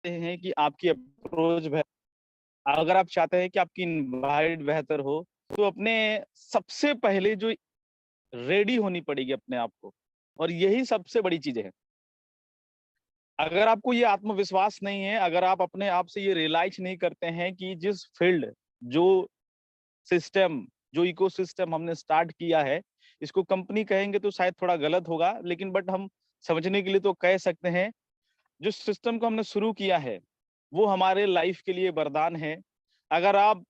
हैं कि आपकी अप्रोच अगर आप चाहते हैं कि आपकी इनवाइट बेहतर हो, तो अपने सबसे पहले जो रेडी होनी पड़ेगी अपने आप को, और यही सबसे बड़ी चीज़ है। अगर आपको ये आत्मविश्वास नहीं है, अगर आप अपने आप से ये रियलाइज़ नहीं करते हैं कि जिस फील्ड, जो सिस्टम, जो इकोसिस्टम हमने स्टार्ट किया है, इसको कंपनी कहेंगे तो शायद थोड़ा गलत होगा, लेकिन बट हम समझने के लिए तो कह सकते हैं, जो सिस्टम को हमने शुरू किया है, वो हमारे लाइफ के लिए वरदान है। अगर आप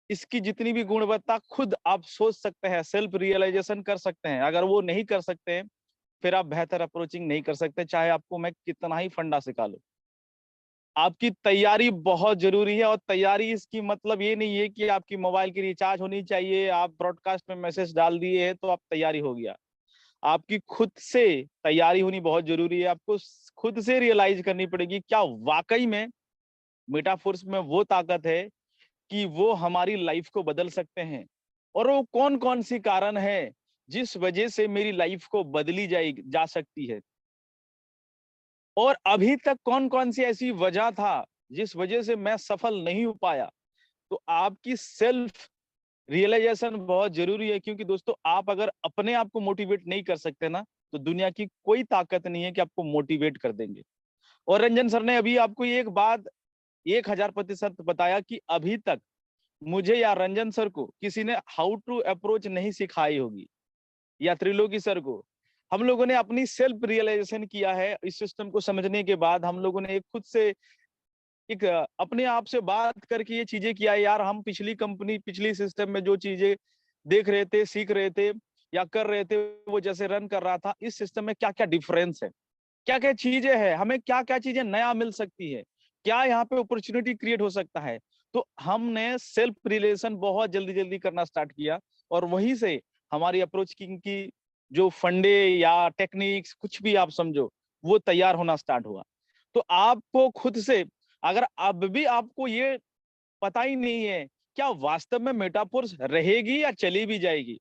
इसकी जितनी भी गुणवत्ता खुद आप सोच सकते हैं, सेल्फ रियलाइजेशन कर सकते हैं, अगर वो नहीं कर सकते हैं, फिर आप बेहतर अप्रोचिंग नहीं कर सकते, चाहे आपको मैं कितना ही फंडा सिखा लूँ। आपकी तैयारी बहुत ज़रूरी है, और तैयारी इसकी मतलब ये नहीं है कि आपकी मोबाइल की रिचार्ज होनी चाहिए, आप ब्रॉडकास्ट में मैसेज डाल दिए हैं, तो आप तैयारी हो गया। आपकी खुद से तैयारी होनी बहुत ज़रूरी है, आपको खुद से रियलाइज़ करनी पड़ेगी, क्या वाक़ई में मेटाफोर्स में वो ताकत है कि वो हमारी लाइफ को बदल सकते हैं, और वो कौन-कौन सी कारण है, जिस वजह से मेरी लाइफ को बदली जा सकती है। और अभी तक कौन-कौन सी ऐसी वजह था, जिस वजह से मैं सफल नहीं हो पाया। तो आपकी सेल्फ रियलाइजेशन बहुत ज़रूरी है, क्योंकि दोस्तों आप अगर अपने आप को मोटिवेट नहीं कर सकते ना, तो दुनिया की कोई ताकत नहीं है कि आपको मोटिवेट कर देंगे। और रंजन सर ने अभी आपको ये एक बात 1000% बताया कि अभी तक मुझे या रंजन सर को किसी ने हाउ टू अप्रोच नहीं सिखाई होगी, या त्रिलोकी सर को। हम लोगों ने अपनी सेल्फ रियलाइजेशन किया है, इस सिस्टम को समझने के बाद हम लोगों ने एक खुद से एक अपने आप से बात करके ये चीजें किया है, यार हम पिछली कंपनी, पिछली सिस्टम में जो चीजें देख रहे थे, सीख रहे थे या कर रहे थे, वो जैसे रन कर रहा था, इस सिस्टम में क्या क्या डिफरेंस है, क्या क्या चीजें हैं, हमें क्या क्या चीजें नया मिल सकती है, क्या यहाँ पे अपॉर्चुनिटी क्रिएट हो सकता है। तो हमने सेल्फ रिलेशन बहुत जल्दी जल्दी करना स्टार्ट किया, और वहीं से हमारी अप्रोच की जो फंडे या टेक्निक्स, कुछ भी आप समझो, वो तैयार होना स्टार्ट हुआ। तो आपको खुद से, अगर अब भी आपको ये पता ही नहीं है, क्या वास्तव में मेटाफोर्स रहेगी या चली भी जाएगी।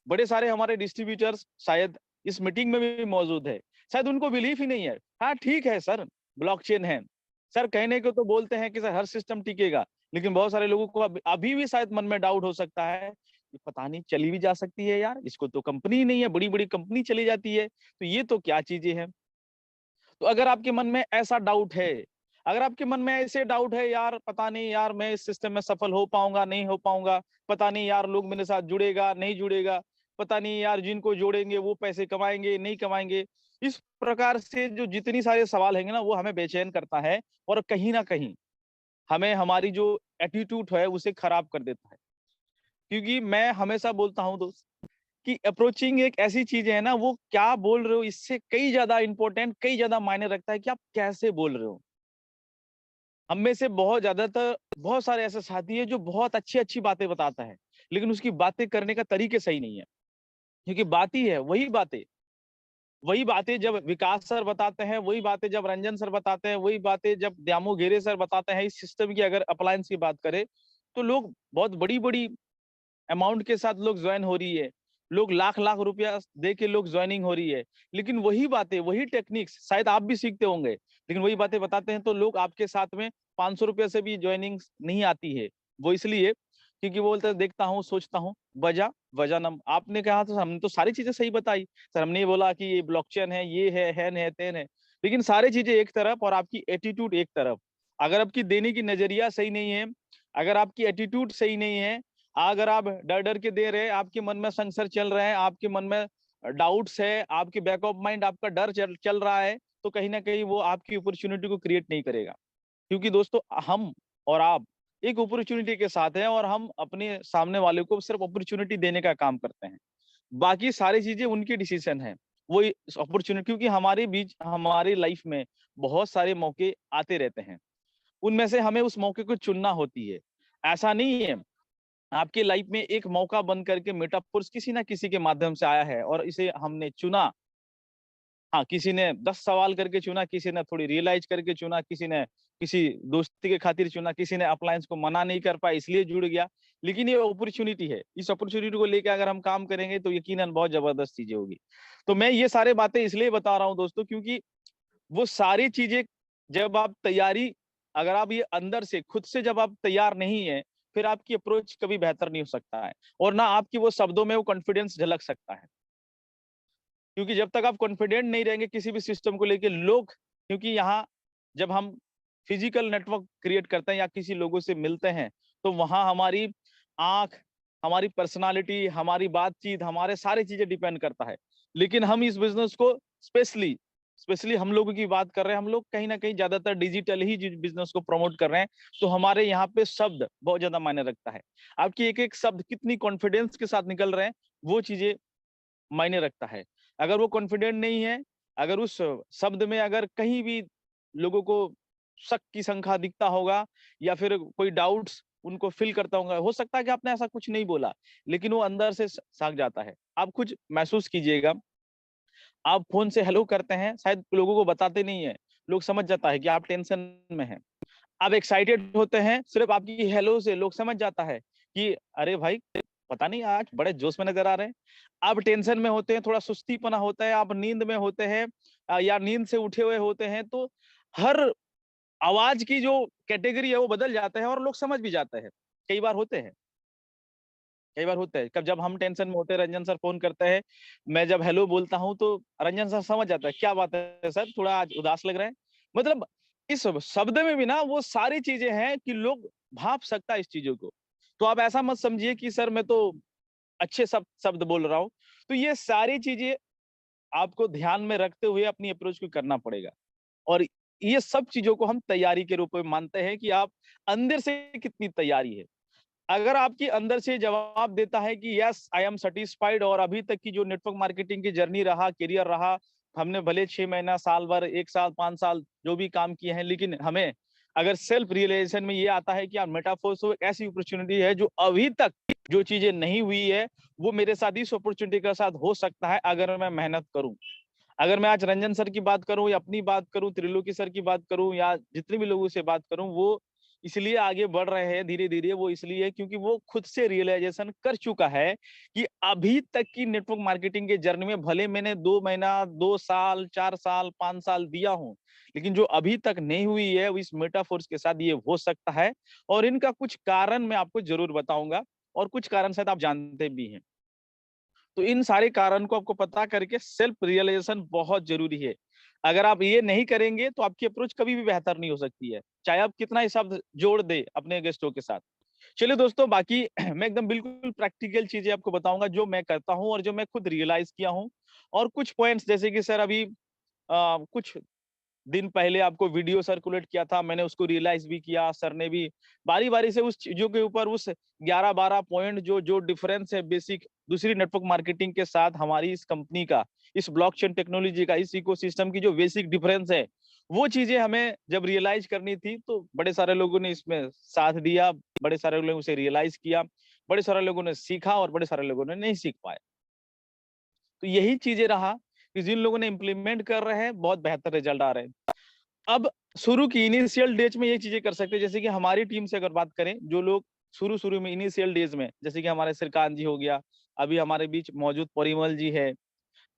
बड़े सारे हमारे डिस्ट्रीब्यूटर्स शायद इस मीटिंग में भी मौजूद है, शायद उनको बिलीफ ही नहीं है। हाँ ठीक है सर, ब्लॉकचेन है सर, कहने को तो बोलते हैं कि सर हर सिस्टम टिकेगा, लेकिन बहुत सारे लोगों को अभी भी शायद मन में डाउट हो सकता है कि पता नहीं चली भी जा सकती है यार, इसको तो कंपनी ही नहीं है, बड़ी बड़ी कंपनी चली जाती है, तो ये तो क्या चीजें हैं। तो अगर आपके मन में ऐसा डाउट है, अगर आपके मन में ऐसे डाउट है, यार पता नहीं यार मैं इस सिस्टम में सफल हो पाऊंगा नहीं हो पाऊंगा, पता नहीं यार लोग मेरे साथ जुड़ेगा नहीं जुड़ेगा, पता नहीं यार जिनको जोड़ेंगे वो पैसे कमाएंगे नहीं कमाएंगे, इस प्रकार से जो जितनी सारे सवाल हैंगे ना, वो हमें बेचैन करता है, और कहीं ना कहीं हमें हमारी जो एटीट्यूड है उसे खराब कर देता है। क्योंकि मैं हमेशा बोलता हूँ दोस्त कि अप्रोचिंग एक ऐसी चीज है ना, वो क्या बोल रहे हो इससे कई ज्यादा इंपॉर्टेंट, कई ज्यादा मायने रखता है कि आप कैसे बोल रहे हो। हम में से बहुत ज्यादातर, बहुत सारे ऐसे साथी है जो बहुत अच्छी अच्छी बातें बताता है, लेकिन उसकी बातें करने का तरीके सही नहीं है। क्योंकि बात ही है वही बातें जब विकास सर बताते हैं, वही बातें जब रंजन सर बताते हैं, वही बातें जब द्यामू घेरे सर बताते हैं, इस सिस्टम की अगर अप्लायंस की बात करें, तो लोग बहुत बड़ी बड़ी अमाउंट के साथ लोग ज्वाइन हो रही है, लोग लाख लाख रुपया दे के लोग ज्वाइनिंग हो रही है, लेकिन वही बातें, वही टेक्निक्स शायद आप भी सीखते होंगे, लेकिन वही बातें बताते हैं तो लोग आपके साथ में 500 रुपये से भी ज्वाइनिंग नहीं आती है। वो इसलिए क्योंकि वो बोलते हैं, देखता हूँ सोचता हूँ, वजह वजह नम आपने कहा तो हमने तो सारी चीजें सही बताई सर, हमने ये बोला कि ये ब्लॉकचेन है, ये है हैन है तेन है, लेकिन सारी चीजें एक तरफ और आपकी एटीट्यूड एक तरफ। अगर आपकी देने की नजरिया सही नहीं है, अगर आपकी एटीट्यूड सही नहीं है, अगर आप डर डर के दे रहे हैं, आपके मन में संशय चल रहे हैं, आपके मन में डाउट्स है, आपके बैक ऑफ माइंड आपका डर चल रहा है, तो कहीं ना कहीं वो आपकी अपॉर्चुनिटी को क्रिएट नहीं करेगा। क्योंकि दोस्तों हम और आप एक अपॉर्चुनिटी के साथ हैं, और हम अपने सामने वाले को सिर्फ अपॉर्चुनिटी देने का काम करते हैं, बाकी सारी चीजें उनकी डिसीजन है। वो अपॉर्चुनिटी, क्योंकि हमारे बीच, हमारी लाइफ में बहुत सारे मौके आते रहते हैं, उनमें से हमें उस मौके को चुनना होती है। ऐसा नहीं है, आपकी लाइफ में एक मौका बन करके मेटाफोर्स किसी ना किसी के माध्यम से आया है और इसे हमने चुना। हाँ, किसी ने 10 सवाल करके चुना, किसी ने थोड़ी रियलाइज करके चुना, किसी ने किसी दोस्ती के खातिर चुना, किसी ने अप्लायंस को मना नहीं कर पाया इसलिए जुड़ गया। लेकिन ये अपॉर्चुनिटी है, इस अपॉर्चुनिटी को लेके अगर हम काम करेंगे तो यकीनन बहुत जबरदस्त चीजें होगी। तो मैं ये सारे बातें इसलिए बता रहा हूँ दोस्तों, क्योंकि वो सारी चीजें जब आप तैयारी, अगर आप ये अंदर से खुद से जब आप तैयार नहीं है, फिर आपकी अप्रोच कभी बेहतर नहीं हो सकता है, और ना आपकी वो शब्दों में वो कॉन्फिडेंस झलक सकता है। क्योंकि जब तक आप कॉन्फिडेंट नहीं रहेंगे किसी भी सिस्टम को लेके, लोग, क्योंकि यहाँ जब हम फिजिकल नेटवर्क क्रिएट करते हैं या किसी लोगों से मिलते हैं, तो वहां हमारी आंख, हमारी पर्सनालिटी, हमारी बातचीत, हमारे सारी चीजें डिपेंड करता है। लेकिन हम इस बिजनेस को स्पेशली स्पेशली हम लोगों की बात कर रहे हैं, हम लोग कहीं ना कहीं ज्यादातर डिजिटल ही बिजनेस को प्रमोट कर रहे हैं, तो हमारे यहाँ पे शब्द बहुत ज्यादा मायने रखता है। आपकी एक एक शब्द कितनी कॉन्फिडेंस के साथ निकल रहे हैं, वो चीजें मायने रखता है। अगर वो कॉन्फिडेंट नहीं है, अगर उस शब्द में अगर कहीं भी लोगों को शक की शंका दिखता होगा, या फिर कोई डाउट्स उनको फील करता होगा, हो सकता है कि आपने ऐसा कुछ नहीं बोला, लेकिन वो अंदर से साग जाता है। आप कुछ महसूस कीजिएगा, आप फोन से हेलो करते हैं, शायद लोगों को बताते नहीं है, लोग समझ जाता है कि आप टेंशन में हैं। आप एक्साइटेड होते हैं, सिर्फ आपकी हेलो से लोग समझ जाता है कि अरे भाई, पता नहीं आज बड़े जोश में नजर आ रहे हैं। आप टेंशन में होते हैं, थोड़ा सुस्तीपना होता है, आप नींद में होते हैं, या नींद से उठे हुए होते हैं, तो हर आवाज की जो कैटेगरी है वो बदल जाता है, और लोग समझ भी जाते हैं। कई बार होते हैं, कई बार होता है, कब जब हम टेंशन में होते हैं, रंजन सर फोन करते हैं, मैं जब हेलो बोलता हूँ तो रंजन सर समझ जाता है, क्या बात है सर, थोड़ा आज उदास लग रहे हैं। मतलब इस शब्द में भी ना वो सारी चीजें हैं कि लोग भाप सकता है इस चीजों को। तो आप ऐसा मत समझिए कि सर मैं तो अच्छे शब्द शब्द बोल रहा हूँ। तो ये सारी चीजें आपको ध्यान में रखते हुए अपनी अप्रोच को करना पड़ेगा, और ये सब चीजों को हम तैयारी के रूप में मानते हैं कि आप अंदर से कितनी तैयारी है। अगर आपकी अंदर से जवाब देता है कि यस आई एम सेटिस्फाइड, और अभी तक की जो नेटवर्क मार्केटिंग की जर्नी रहा, करियर रहा, हमने भले 6 महीना, साल भर, 1 साल, 5 साल जो भी काम किए हैं, लेकिन हमें अगर सेल्फ रियलाइजेशन में ये आता है कि यार मेटाफोर्स एक ऐसी अपॉर्चुनिटी है जो अभी तक जो चीजें नहीं हुई है, वो मेरे साथ इस अपॉर्चुनिटी के साथ हो सकता है अगर मैं मेहनत करूं। अगर मैं आज रंजन सर की बात करूं, या अपनी बात करूं, त्रिलोकी सर की बात करूं, या जितने भी लोगों से बात करूं, वो इसलिए आगे बढ़ रहे हैं धीरे धीरे, वो इसलिए क्योंकि वो खुद से रियलाइजेशन कर चुका है कि अभी तक की नेटवर्क मार्केटिंग के जर्नी में भले मैंने 2 महीना, 2 साल, 4 साल, 5 साल दिया हूं, लेकिन जो अभी तक नहीं हुई है वो इस मेटाफोर्स के साथ ये हो सकता है। और इनका कुछ कारण मैं आपको जरूर बताऊंगा, और कुछ कारण शायद आप जानते भी हैं। तो इन सारे कारण को आपको पता करके सेल्फ रियलाइजेशन बहुत जरूरी है। अगर आप ये नहीं करेंगे तो आपकी अप्रोच कभी भी बेहतर नहीं हो सकती है, चाहे आप कितना ही शब्द जोड़ दे अपने गेस्टों के साथ। चलिए दोस्तों, बाकी मैं एकदम बिल्कुल प्रैक्टिकल चीजें आपको बताऊंगा जो मैं करता हूं और जो मैं खुद रियलाइज किया हूं। और कुछ पॉइंट्स, जैसे कि सर अभी कुछ दिन पहले आपको वीडियो सर्कुलेट किया था, मैंने उसको रियलाइज भी किया, सर ने भी बारी बारी से उस चीजों के ऊपर उस 11-12 पॉइंट जो जो डिफरेंस है बेसिक दूसरी नेटवर्क मार्केटिंग के साथ हमारी इस कंपनी का, इस ब्लॉकचेन टेक्नोलॉजी का, इस इकोसिस्टम की जो बेसिक डिफरेंस है, वो चीजें हमें जब रियलाइज करनी थी, तो बड़े सारे लोगों ने इसमें साथ दिया, बड़े सारे लोगों से रियलाइज किया, बड़े सारे लोगों ने सीखा, और बड़े सारे लोगों ने नहीं सीख पाए। तो यही चीजें रहा कि जिन लोगों ने इम्प्लीमेंट कर रहे हैं बहुत बेहतर रिजल्ट आ रहे हैं। अब शुरू की इनिशियल डेज में ये चीजें कर सकते हैं, जैसे कि हमारी टीम से अगर बात करें, जो लोग शुरू शुरू में इनिशियल डेज में, जैसे कि हमारे श्रीकांत जी हो गया, अभी हमारे बीच मौजूद परिमल जी है,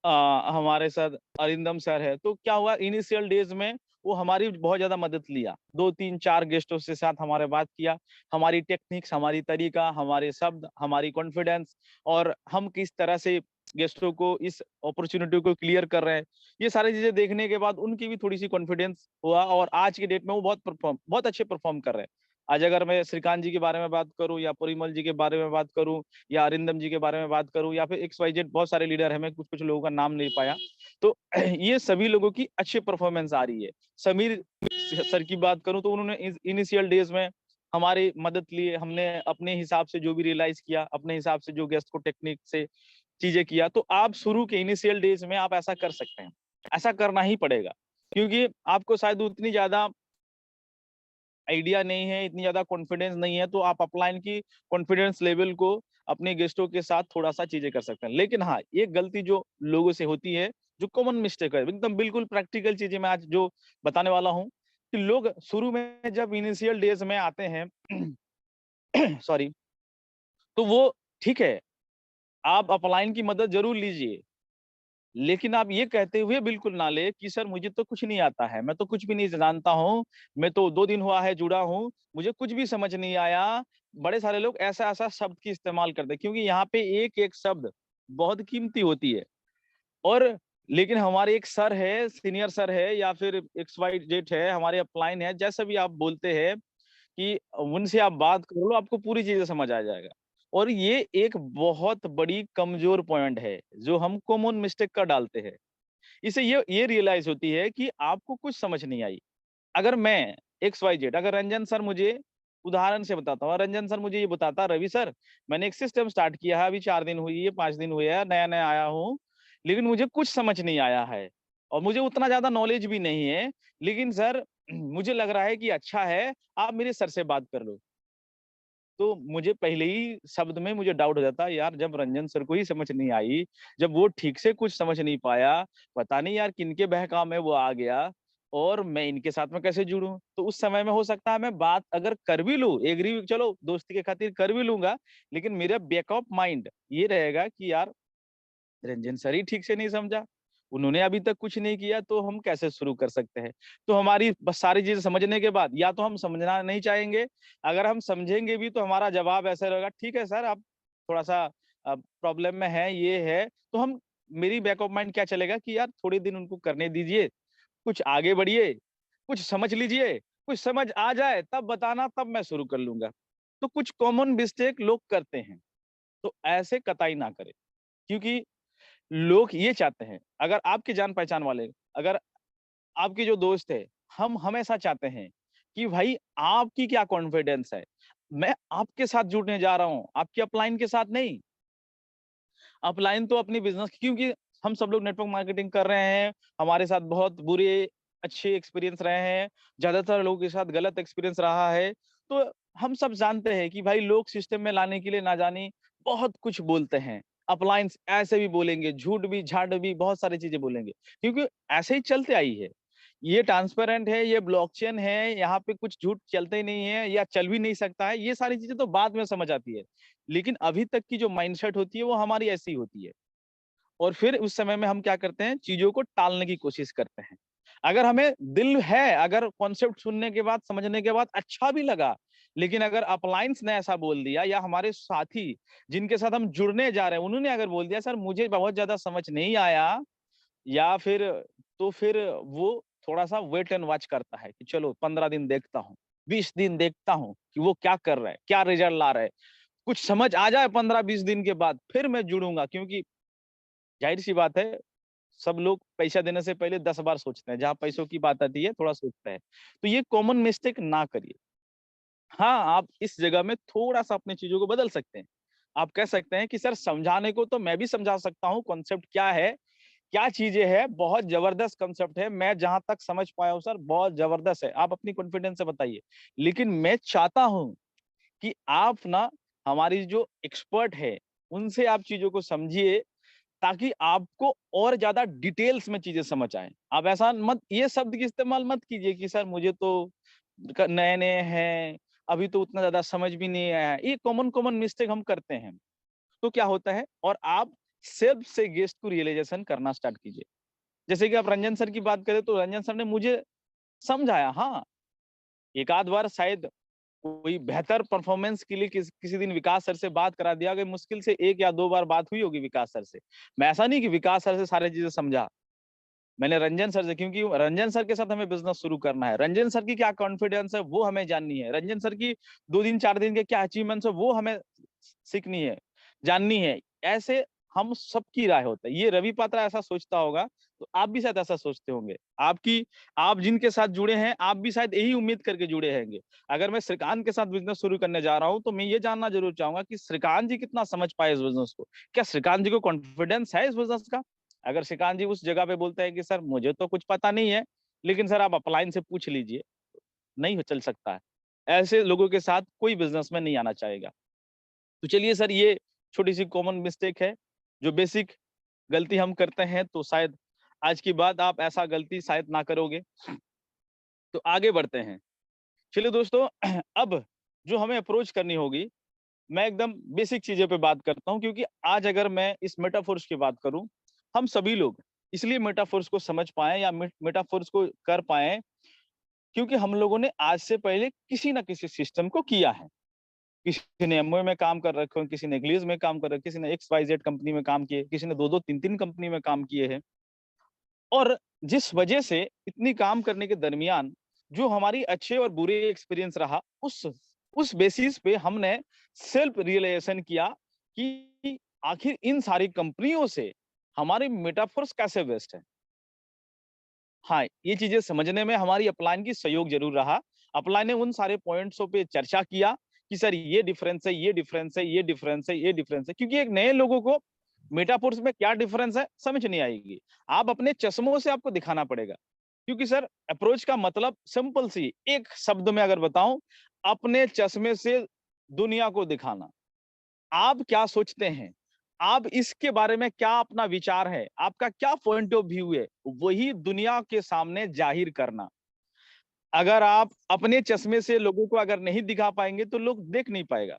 हमारे साथ अरिंदम सर है, तो क्या हुआ इनिशियल डेज में वो हमारी बहुत ज्यादा मदद लिया, 2-3-4 गेस्टों से साथ हमारे बात किया, हमारी टेक्निक्स, हमारी तरीका, हमारे शब्द, हमारी कॉन्फिडेंस, और हम किस तरह से गेस्टों को इस अपॉर्चुनिटी को क्लियर कर रहे हैं, ये सारी चीजें देखने के बाद उनकी भी थोड़ी सी कॉन्फिडेंस हुआ, और आज की डेट में वो बहुत अच्छे परफॉर्म कर रहे हैं। आज अगर मैं श्रीकांत जी के बारे में बात करूं, या परिमल जी के बारे में बात करूं, या अरिंदम जी के बारे में बात करूं, या फिर एक्स वाई जेड बहुत सारे लीडर हैं, मैं कुछ कुछ लोगों का नाम नहीं पाया, तो ये सभी लोगों की अच्छी परफॉर्मेंस आ रही है। समीर सर की बात करूं तो उन्होंने इनिशियल डेज में हमारी मदद लिए, हमने अपने हिसाब से जो भी रियलाइज किया, अपने हिसाब से जो गेस्ट को टेक्निक से चीजें किया, तो आप शुरू के इनिशियल डेज में आप ऐसा कर सकते हैं, ऐसा करना ही पड़ेगा, क्योंकि आपको शायद उतनी ज्यादा आइडिया नहीं है, इतनी ज्यादा कॉन्फिडेंस नहीं है, तो आप अपलाइन की कॉन्फिडेंस लेवल को अपने गेस्टों के साथ थोड़ा सा चीजें कर सकते हैं। लेकिन हाँ, एक गलती जो लोगों से होती है, जो कॉमन मिस्टेक है, एकदम बिल्कुल प्रैक्टिकल चीजें मैं आज जो बताने वाला हूँ, कि लोग शुरू में जब इनिशियल डेज में आते हैं सॉरी, तो वो ठीक है, आप अपलाइन की मदद जरूर लीजिए, लेकिन आप ये कहते हुए बिल्कुल ना ले कि सर मुझे तो कुछ नहीं आता है, मैं तो कुछ भी नहीं जानता हूँ, मैं तो 2 दिन हुआ है जुड़ा हूँ, मुझे कुछ भी समझ नहीं आया। बड़े सारे लोग ऐसा-ऐसा शब्द की इस्तेमाल करते हैं क्योंकि यहाँ पे एक-एक शब्द बहुत कीमती होती है। और लेकिन हमारे एक सर है, सीनियर सर है या फिर एक्स वाई जेड है, हमारे अपलाइन है, जैसा भी आप बोलते हैं कि उनसे आप बात कर लो, आपको पूरी चीज़ें समझ आ जाएगा। और ये एक बहुत बड़ी कमज़ोर पॉइंट है, जो हम कॉमन मिस्टेक कर डालते हैं। इससे ये रियलाइज़ होती है कि आपको कुछ समझ नहीं आई। अगर मैं एक्स वाई जेड अगर रंजन सर मुझे उदाहरण से बताता हूँ, रंजन सर मुझे ये बताता, रवि सर मैंने एक सिस्टम स्टार्ट किया है, अभी 4 दिन हुई है, 5 दिन हुए हैं, नया-नया आया हूँ, लेकिन मुझे कुछ समझ नहीं आया है और मुझे उतना ज़्यादा नॉलेज भी नहीं है, लेकिन सर मुझे लग रहा है कि अच्छा है, आप मेरे सर से बात कर लो। तो मुझे पहले ही शब्द में मुझे डाउट हो जाता है, यार जब रंजन सर को ही समझ नहीं आई, जब वो ठीक से कुछ समझ नहीं पाया, पता नहीं यार किनके बहकावे में वो आ गया और मैं इनके साथ में कैसे जुड़ूँ? तो उस समय में हो सकता है मैं बात अगर कर भी लूँ, एग्री चलो दोस्ती के खातिर कर भी लूँगा, लेकिन मेरा बैकअप माइंड ये रहेगा कि यार रंजन सर ही ठीक से नहीं समझा। उन्होंने अभी तक कुछ नहीं किया तो हम कैसे शुरू कर सकते हैं? तो हमारी बस सारी चीज़ें समझने के बाद या तो हम समझना नहीं चाहेंगे, अगर हम समझेंगे भी तो हमारा जवाब ऐसा रहेगा, ठीक है सर आप थोड़ा-सा प्रॉब्लम में हैं, ये है। तो हम मेरी बैक ऑफ माइंड क्या चलेगा कि यार थोड़े दिन उनको करने दीजिए, कुछ आगे बढ़िए, कुछ समझ लीजिए, कुछ समझ आ जाए तब बताना, तब मैं शुरू कर लूँगा। तो कुछ कॉमन मिस्टेक लोग करते हैं, तो ऐसे कतई ना करें, क्योंकि लोग ये चाहते हैं, अगर आपके जान-पहचान वाले, अगर आपके जो दोस्त है, हम हमेशा चाहते हैं कि भाई आपकी क्या कॉन्फिडेंस है? मैं आपके साथ जुड़ने जा रहा हूँ, आपकी अपलाइन के साथ नहीं। अपलाइन तो अपनी बिज़नेस क्योंकि हम सब लोग नेटवर्क मार्केटिंग कर रहे हैं, हमारे साथ बहुत बुरे, अच्छे एक्सपीरियंस रहे हैं, ज़्यादातर लोगों के साथ गलत एक्सपीरियंस रहा है। तो हम सब जानते हैं कि भाई लोग सिस्टम में लाने के लिए ना जाने बहुत कुछ बोलते हैं। अपलाइन्स ऐसे भी बोलेंगे, झूठ भी, झाट भी, बहुत सारी चीज़ें बोलेंगे, क्योंकि ऐसे ही चलते आई है। ये ट्रांसपेरेंट है, ये ब्लॉकचेन है, यहाँ पे कुछ झूठ चलते ही नहीं है या चल भी नहीं सकता है, ये सारी चीज़ें तो बाद में समझ आती है। लेकिन अभी तक की जो माइंडसेट होती है वो हमारी ऐसी होती है और फिर उस समय में हम क्या करते हैं चीजों को टालने की कोशिश करते हैं। अगर हमें दिल है, अगर कॉन्सेप्ट सुनने के बाद समझने के बाद अच्छा भी लगा, लेकिन अगर अपलायंस ने ऐसा बोल दिया या हमारे साथी जिनके साथ हम जुड़ने जा रहे हैं उन्होंने अगर बोल दिया सर मुझे बहुत ज्यादा समझ नहीं आया या फिर तो फिर वो थोड़ा-सा वेट एंड वॉच करता है कि चलो 15 दिन देखता हूँ, 20 दिन देखता हूँ कि वो क्या कर रहा है, क्या रिजल्ट ला रहा है। कुछ समझ आ जाए 15-20 दिन के बाद फिर मैं जुड़ूँगा क्योंकि ज़ाहिर-सी बात है, सब लोग पैसा देने से पहले 10 बार सोचते हैं, जहाँ पैसों की बात आती है थोड़ा सोचते हैं। तो ये कॉमन मिस्टेक ना करिए। हाँ, आप इस जगह में थोड़ा-सा अपनी चीज़ों को बदल सकते हैं। आप कह सकते हैं कि सर समझाने को तो मैं भी समझा सकता हूँ, कॉन्सेप्ट क्या है, क्या चीज़ें हैं, बहुत ज़बरदस्त कॉन्सेप्ट है, मैं जहाँ तक समझ पाया हूँ सर बहुत ज़बरदस्त है, आप अपनी कॉन्फिडेंस से बताइए। लेकिन मैं चाहता हूँ कि आप ना हमारी जो एक्सपर्ट है, उनसे आप चीज़ों को समझिए ताकि आपको और ज़्यादा डिटेल्स में चीज़ें समझ आएँ। आप ऐसा मत ये शब्द की इस्तेमाल मत कीजिए कि सर मुझे तो क नए-नए हैं, अभी तो उतना ज़्यादा समझ भी नहीं आया है। ये कॉमन मिस्टेक हम करते हैं। तो क्या होता है और आप सेल्फ से गेस्ट को रियलाइज़ेशन करना स्टार्ट कीजिए। जैसे कि आप रंजन सर की बात करें तो रंजन सर ने मुझे समझाया हाँ, एक आध बार शायद कोई बेहतर परफॉर्मेंस के लिए किसी दिन विकास सर से बात करा दिया गया, मुश्किल से 1 या 2 बार बात हुई होगी विकास सर से। मैं ऐसा नहीं कि विकास सर से सारी चीज़ें समझा। मैंने रंजन सर से क्योंकि रंजन सर के साथ हमें बिज़नेस शुरू करना है। रंजन सर की क्या कॉन्फिडेंस है वो हमें जाननी है। रंजन सर की 2 दिन 4 दिन के क्या अचीवमेंट्स है वो हमें सीखनी है, जाननी है। ऐसे हम सबकी राय होता है। ये रवि पात्रा ऐसा सोचता होगा, तो आप भी शायद ऐसा सोचते होंगे। आप जिनके साथ जुड़े हैं, आप भी शायद यही उम्मीद करके जुड़े हैंगे। अगर मैं श्रीकांत के साथ बिज़नेस शुरू करने जा रहा हूँ, तो मैं ये जानना ज़रूर चाहूँगा कि श्रीकांत जी कितना समझ पाए इस बिज़नेस को? क्या श्रीकांत जी को कॉन्फिडेंस है इस बिज़नेस का? अगर श्रीकांत जी उस जगह पे बोलते हैं कि सर मुझे तो कुछ पता नहीं है, लेकिन सर आप अपलाइन से पूछ लीजिए, नहीं हो चल सकता है। ऐसे लोगों के साथ कोई बिज़नेसमैन नहीं आना चाहेगा। तो चलिए सर ये छोटी-सी कॉमन मिस्टेक है, जो बेसिक गलती हम करते हैं तो शायद आज के बाद आप ऐसा गलती शायद ना करोगे। तो आगे बढ़ते हैं। चलिए दोस्तों अब जो हमें अप्रोच करनी होगी, मैं एकदम बेसिक चीज़ों पे बात करता हूँ क्योंकि आज अगर मैं इस मेटाफोर्स की बात करूँ हम सभी लोग इसलिए मेटाफोर्स को समझ पाए या मेटाफोर्स को कर पाए, क्योंकि हम लोगों ने आज से पहले किसी ना किसी सिस्टम को किया है। किसी ने एमवे में काम कर रखे हो, किसी ने इंग्लिश में काम कर रखे, किसी ने एक्स वाई जेड कंपनी में काम किए, किसी ने 2-2 3-3 कंपनी में काम किए हैं। और जिस वजह से इतनी काम करने के दरमियान जो हमारी अच्छे और बुरे एक्सपीरियंस रहा, उस बेसिस पे हमने सेल्फ रियलाइजेशन किया कि आखिर इन सारी कंपनियों से हमारे मेटाफोर्स कैसे बेस्ट है। हाँ, ये चीजें समझने में हमारी अपलाइन की सहयोग जरूर रहा। अपलाइन ने उन सारे पॉइंट्सों पे चर्चा किया कि सर ये डिफरेंस है, ये डिफरेंस है, ये डिफरेंस है, ये डिफरेंस है, क्योंकि एक नए लोगों को मेटाफोर्स में क्या डिफरेंस है समझ नहीं आएगी। आप अपने चश्मों से आपको दिखाना पड़ेगा, क्योंकि सर अप्रोच का मतलब सिंपल सी एक शब्द में अगर बताऊं, अपने चश्मे से दुनिया को दिखाना। आप क्या सोचते हैं, आप इसके बारे में क्या अपना विचार है, आपका क्या पॉइंट ऑफ व्यू है, वही दुनिया के सामने जाहिर करना। अगर आप अपने चश्मे से लोगों को अगर नहीं दिखा पाएंगे तो लोग देख नहीं पाएगा।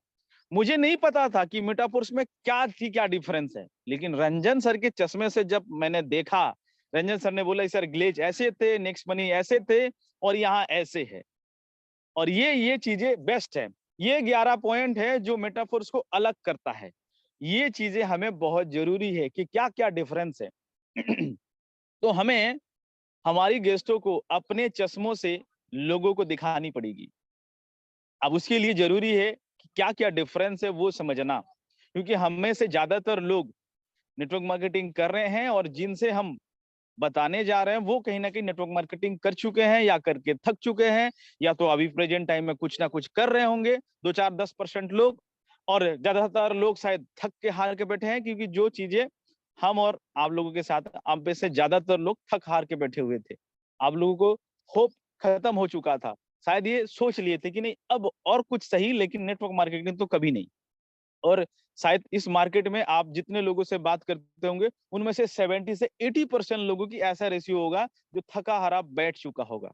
मुझे नहीं पता था कि मेटाफोर्स में क्या डिफरेंस है, लेकिन रंजन सर के चश्मे से जब मैंने देखा, रंजन सर ने बोला सर ग्लेज ऐसे थे, नेक्स्ट मनी ऐसे थे और यहाँ ऐसे है, और ये चीजें बेस्ट है। ये 11 पॉइंट है जो मेटाफोर्स को अलग करता है। ये चीजें हमें बहुत जरूरी है कि क्या क्या डिफरेंस है। तो हमें हमारी गेस्टों को अपने चश्मों से लोगों को दिखानी पड़ेगी। अब उसके लिए जरूरी है कि क्या क्या डिफरेंस है वो समझना, क्योंकि हम में से ज्यादातर लोग नेटवर्क मार्केटिंग कर रहे हैं और जिनसे हम बताने जा रहे हैं वो कहीं ना कहीं नेटवर्क मार्केटिंग कर चुके हैं या करके थक चुके हैं, या तो अभी प्रेजेंट टाइम में कुछ ना कुछ कर रहे होंगे, 2-4-10% लोग, और ज्यादातर लोग शायद थक के हार के बैठे हैं, क्योंकि जो चीजें हम और आप लोगों के साथ, आप में से ज्यादातर लोग थक हार के बैठे हुए थे। आप लोगों को होप खत्म हो चुका था, शायद ये सोच लिए थे कि नहीं अब और कुछ सही, लेकिन नेटवर्क मार्केटिंग तो कभी नहीं। और शायद इस मार्केट में आप जितने लोगों से बात करते होंगे उनमें से 70 से 80% लोगों की ऐसा रेशियो होगा जो थका हारा बैठ चुका होगा,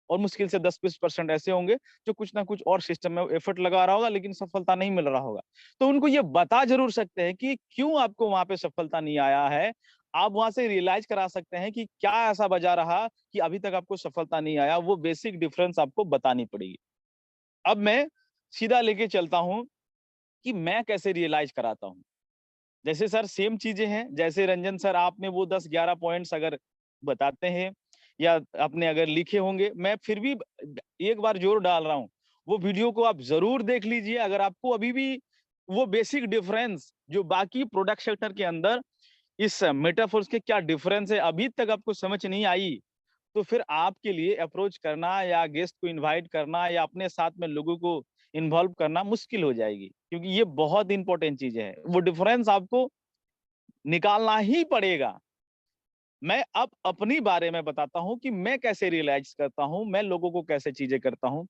और मुश्किल से 10-20% ऐसे होंगे जो कुछ ना कुछ और सिस्टम में एफर्ट लगा रहा होगा लेकिन सफलता नहीं मिल रहा होगा। तो उनको ये बता जरूर सकते हैं कि क्यों आपको वहां पे सफलता नहीं आया है। आप वहां से रियलाइज करा सकते हैं कि क्या ऐसा वजह रहा कि अभी तक आपको सफलता नहीं आया, वो बेसिक डिफरेंस आपको बतानी पड़ेगी। अब मैं सीधा लेके चलता हूं कि मैं कैसे रियलाइज कराता हूँ। जैसे सर सेम चीजें हैं, जैसे रंजन सर आपने वो 10-11 पॉइंट्स अगर बताते हैं या आपने अगर लिखे होंगे, मैं फिर भी एक बार जोर डाल रहा हूँ, वो वीडियो को आप जरूर देख लीजिए। अगर आपको अभी भी वो बेसिक डिफरेंस जो बाकी प्रोडक्ट सेक्टर के अंदर इस मेटाफोर्स के क्या डिफरेंस है अभी तक आपको समझ नहीं आई, तो फिर आपके लिए अप्रोच करना या गेस्ट को इनवाइट करना या अपने साथ में लोगों को इन्वॉल्व करना मुश्किल हो जाएगी, क्योंकि ये बहुत इंपॉर्टेंट चीजें हैं। वो डिफरेंस आपको निकालना ही पड़ेगा। मैं अब अपनी बारे में बताता हूँ कि मैं कैसे रियलाइज करता हूँ, मैं लोगों को कैसे चीजें करता हूँ।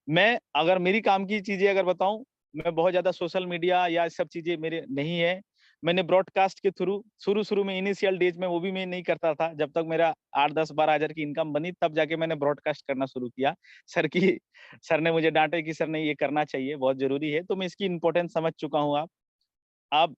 मैं अगर मेरी काम की चीजें अगर बताऊं, मैं बहुत ज्यादा सोशल मीडिया या सब चीजें मेरे नहीं है। मैंने ब्रॉडकास्ट के थ्रू शुरू शुरू में इनिशियल डेज में वो भी मैं नहीं करता था, जब तक मेरा 8-10-12 हज़ार की इनकम बनी तब जाके मैंने ब्रॉडकास्ट करना शुरू किया। सर ने मुझे डांटे कि सर नहीं ये करना चाहिए, बहुत जरूरी है, तो मैं इसकी इंपॉर्टेंस समझ चुका हूँ। आप अब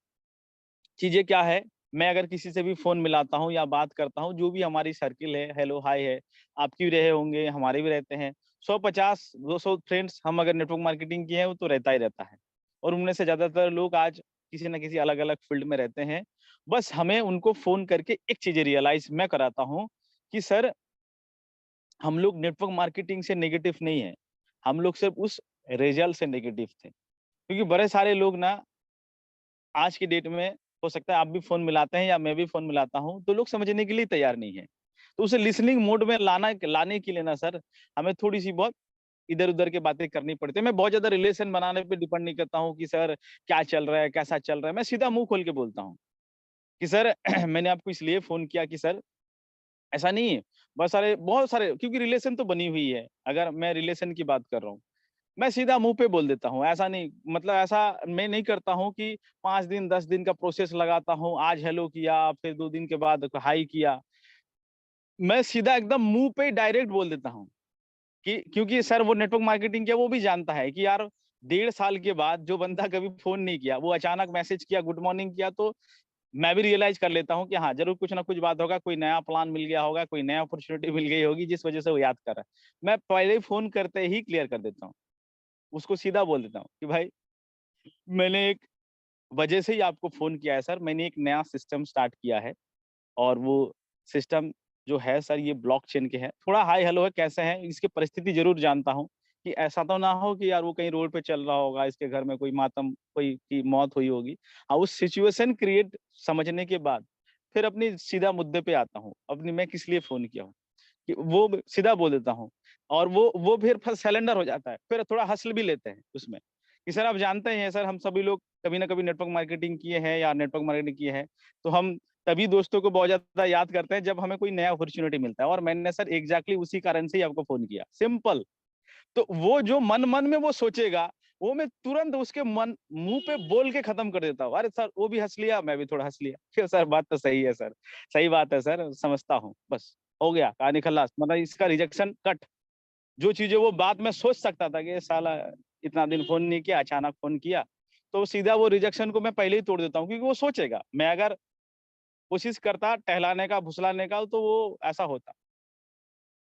चीजें क्या है, मैं अगर किसी से भी फोन मिलाता हूँ या बात करता हूँ, जो भी हमारी सर्किल है, हेलो हाय है, आपकी भी रहे होंगे, हमारे भी रहते हैं, 150-200 फ्रेंड्स हम अगर नेटवर्क मार्केटिंग की है वो तो रहता ही रहता है। और उनमें से ज्यादातर लोग आज किसी ना किसी अलग अलग फील्ड में रहते हैं। बस हमें उनको फोन करके एक चीज रियलाइज मैं कराता हूँ कि सर हम लोग नेटवर्क मार्केटिंग से नेगेटिव नहीं है, हम लोग सिर्फ उस रिजल्ट से नेगेटिव थे। क्योंकि बड़े सारे लोग ना आज की डेट में, हो सकता है आप भी फोन मिलाते हैं या मैं भी फोन मिलाता हूँ, तो लोग समझने के लिए तैयार नहीं है। तो उसे लिसनिंग मोड में लाने के लिए ना सर, हमें थोड़ी सी बहुत इधर उधर की बातें करनी पड़ती है। मैं बहुत ज्यादा रिलेशन बनाने पे डिपेंड नहीं करता हूँ कि सर क्या चल रहा है, कैसा चल रहा है। मैं सीधा मुंह खोल के बोलता हूँ कि सर मैंने आपको इसलिए फोन किया कि सर ऐसा नहीं है, बहुत सारे, क्योंकि रिलेशन तो बनी हुई है। अगर मैं रिलेशन की बात कर रहा हूँ, मैं सीधा मुंह पे बोल देता हूँ। ऐसा नहीं, मतलब ऐसा मैं नहीं करता हूँ कि 5 दिन 10 दिन का प्रोसेस लगाता हूँ, आज हेलो किया फिर 2 दिन के बाद हाई किया। मैं सीधा एकदम मुंह पे डायरेक्ट बोल देता हूँ कि क्योंकि सर वो नेटवर्क मार्केटिंग किया, वो भी जानता है कि यार 1.5 साल के बाद जो बंदा कभी फोन नहीं किया, वो अचानक मैसेज किया, गुड मॉर्निंग किया, तो मैं भी रियलाइज कर लेता हूँ कि हाँ, जरूर कुछ ना कुछ बात होगा, कोई नया प्लान मिल गया होगा, कोई नया अपॉर्चुनिटी मिल गई होगी जिस वजह से वो याद कर रहा है। मैं पहले ही फ़ोन करते ही क्लियर कर देता हूँ। उसको सीधा बोल देता हूँ कि भाई, मैंने एक वजह से ही आपको फ़ोन किया है सर, मैंने एक नया सिस्टम स्टार्ट किया है और वो सिस्टम जो है सर, ये ब्लॉकचेन के है। थोड़ा हाय हेलो है, कैसे हैं? इसकी परिस्थिति ज़रूर जानता हूँ कि ऐसा तो ना हो कि यार वो कहीं रोड पे चल रहा होगा, इसके घर में कोई मातम, कोई की मौत हुई होगी। हाँ, उस सिचुएशन क्रिएट समझने के बाद फिर अपनी सीधा मुद्दे पे आता हूँ। अपनी मैं किस लिए फ़ोन किया हूँ, कि वो सीधा बोल देता हूँ और वो फिर सरेंडर हो जाता है। फिर थोड़ा हँस भी लेते हैं उसमें, कि सर आप जानते हैं सर, हम सभी लोग कभी ना कभी नेटवर्क मार्केटिंग किए हैं या नेटवर्क मार्केटिंग किए हैं, तो हम तभी दोस्तों को बहुत ज़्यादा याद करते हैं जब हमें कोई नया अपॉर्च्युनिटी मिलता है, और मैंने सर एग्ज़ैक्टली उसी कारण से ही आपको फ़ोन किया, सिंपल। तो वो जो मन-मन में वो सोचेगा, वो मैं तुरंत उसके मन मुँह पे बोल के खत्म कर देता हूँ। अरे सर, वो भी हँस लिया, मैं भी थोड़ा हँस लिया। फिर सर बात तो सही है सर, सही बात है सर, समझता हूँ। बस हो गया, कहानी खल्लास। मतलब इसका रिजेक्शन कट। जो चीज़ें वो बाद में सोच सकता था कि ये साला इतना दिन फ़ोन नहीं किया, अचानक फ़ोन किया, तो सीधा वो रिजेक्शन को मैं पहले ही तोड़ देता हूँ, क्योंकि वो सोचेगा। मैं अगर कोशिश करता टहलाने का, फुसलाने का, तो वो ऐसा होता।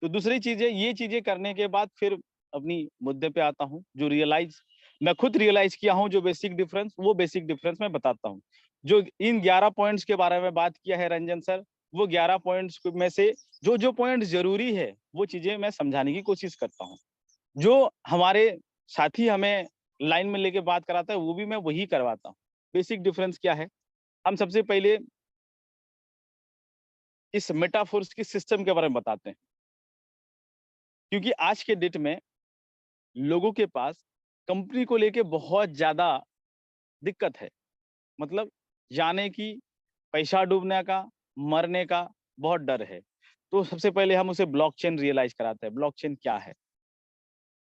तो दूसरी चीज़ें, ये चीज़ें करने के बाद फिर अपनी मुद्दे पे आता हूँ, जो मैं खुद रियलाइज़ किया हूँ, जो बेसिक डिफरेंस, वो बेसिक डिफरेंस मैं बताता हूँ। जो इन 11 पॉइंट्स के बारे में बात किया है रंजन सर, वो 11 पॉइंट्स में से जो पॉइंट ज़रूरी है, वो चीज़ें मैं समझाने की कोशिश करता हूँ। जो हमारे साथी हमें लाइन में लेके बात कराता है, वो भी मैं वही करवाता हूँ। बेसिक डिफरेंस क्या है? हम सबसे पहले इस मेटाफोर्स की सिस्टम के बारे में बताते हैं, क्योंकि आज के डेट में लोगों के पास कंपनी को लेके बहुत ज़्यादा दिक्कत है। मतलब जाने की, पैसा डूबने का, मरने का बहुत डर है। तो सबसे पहले हम उसे ब्लॉकचेन रियलाइज़ कराते हैं। ब्लॉकचेन क्या है?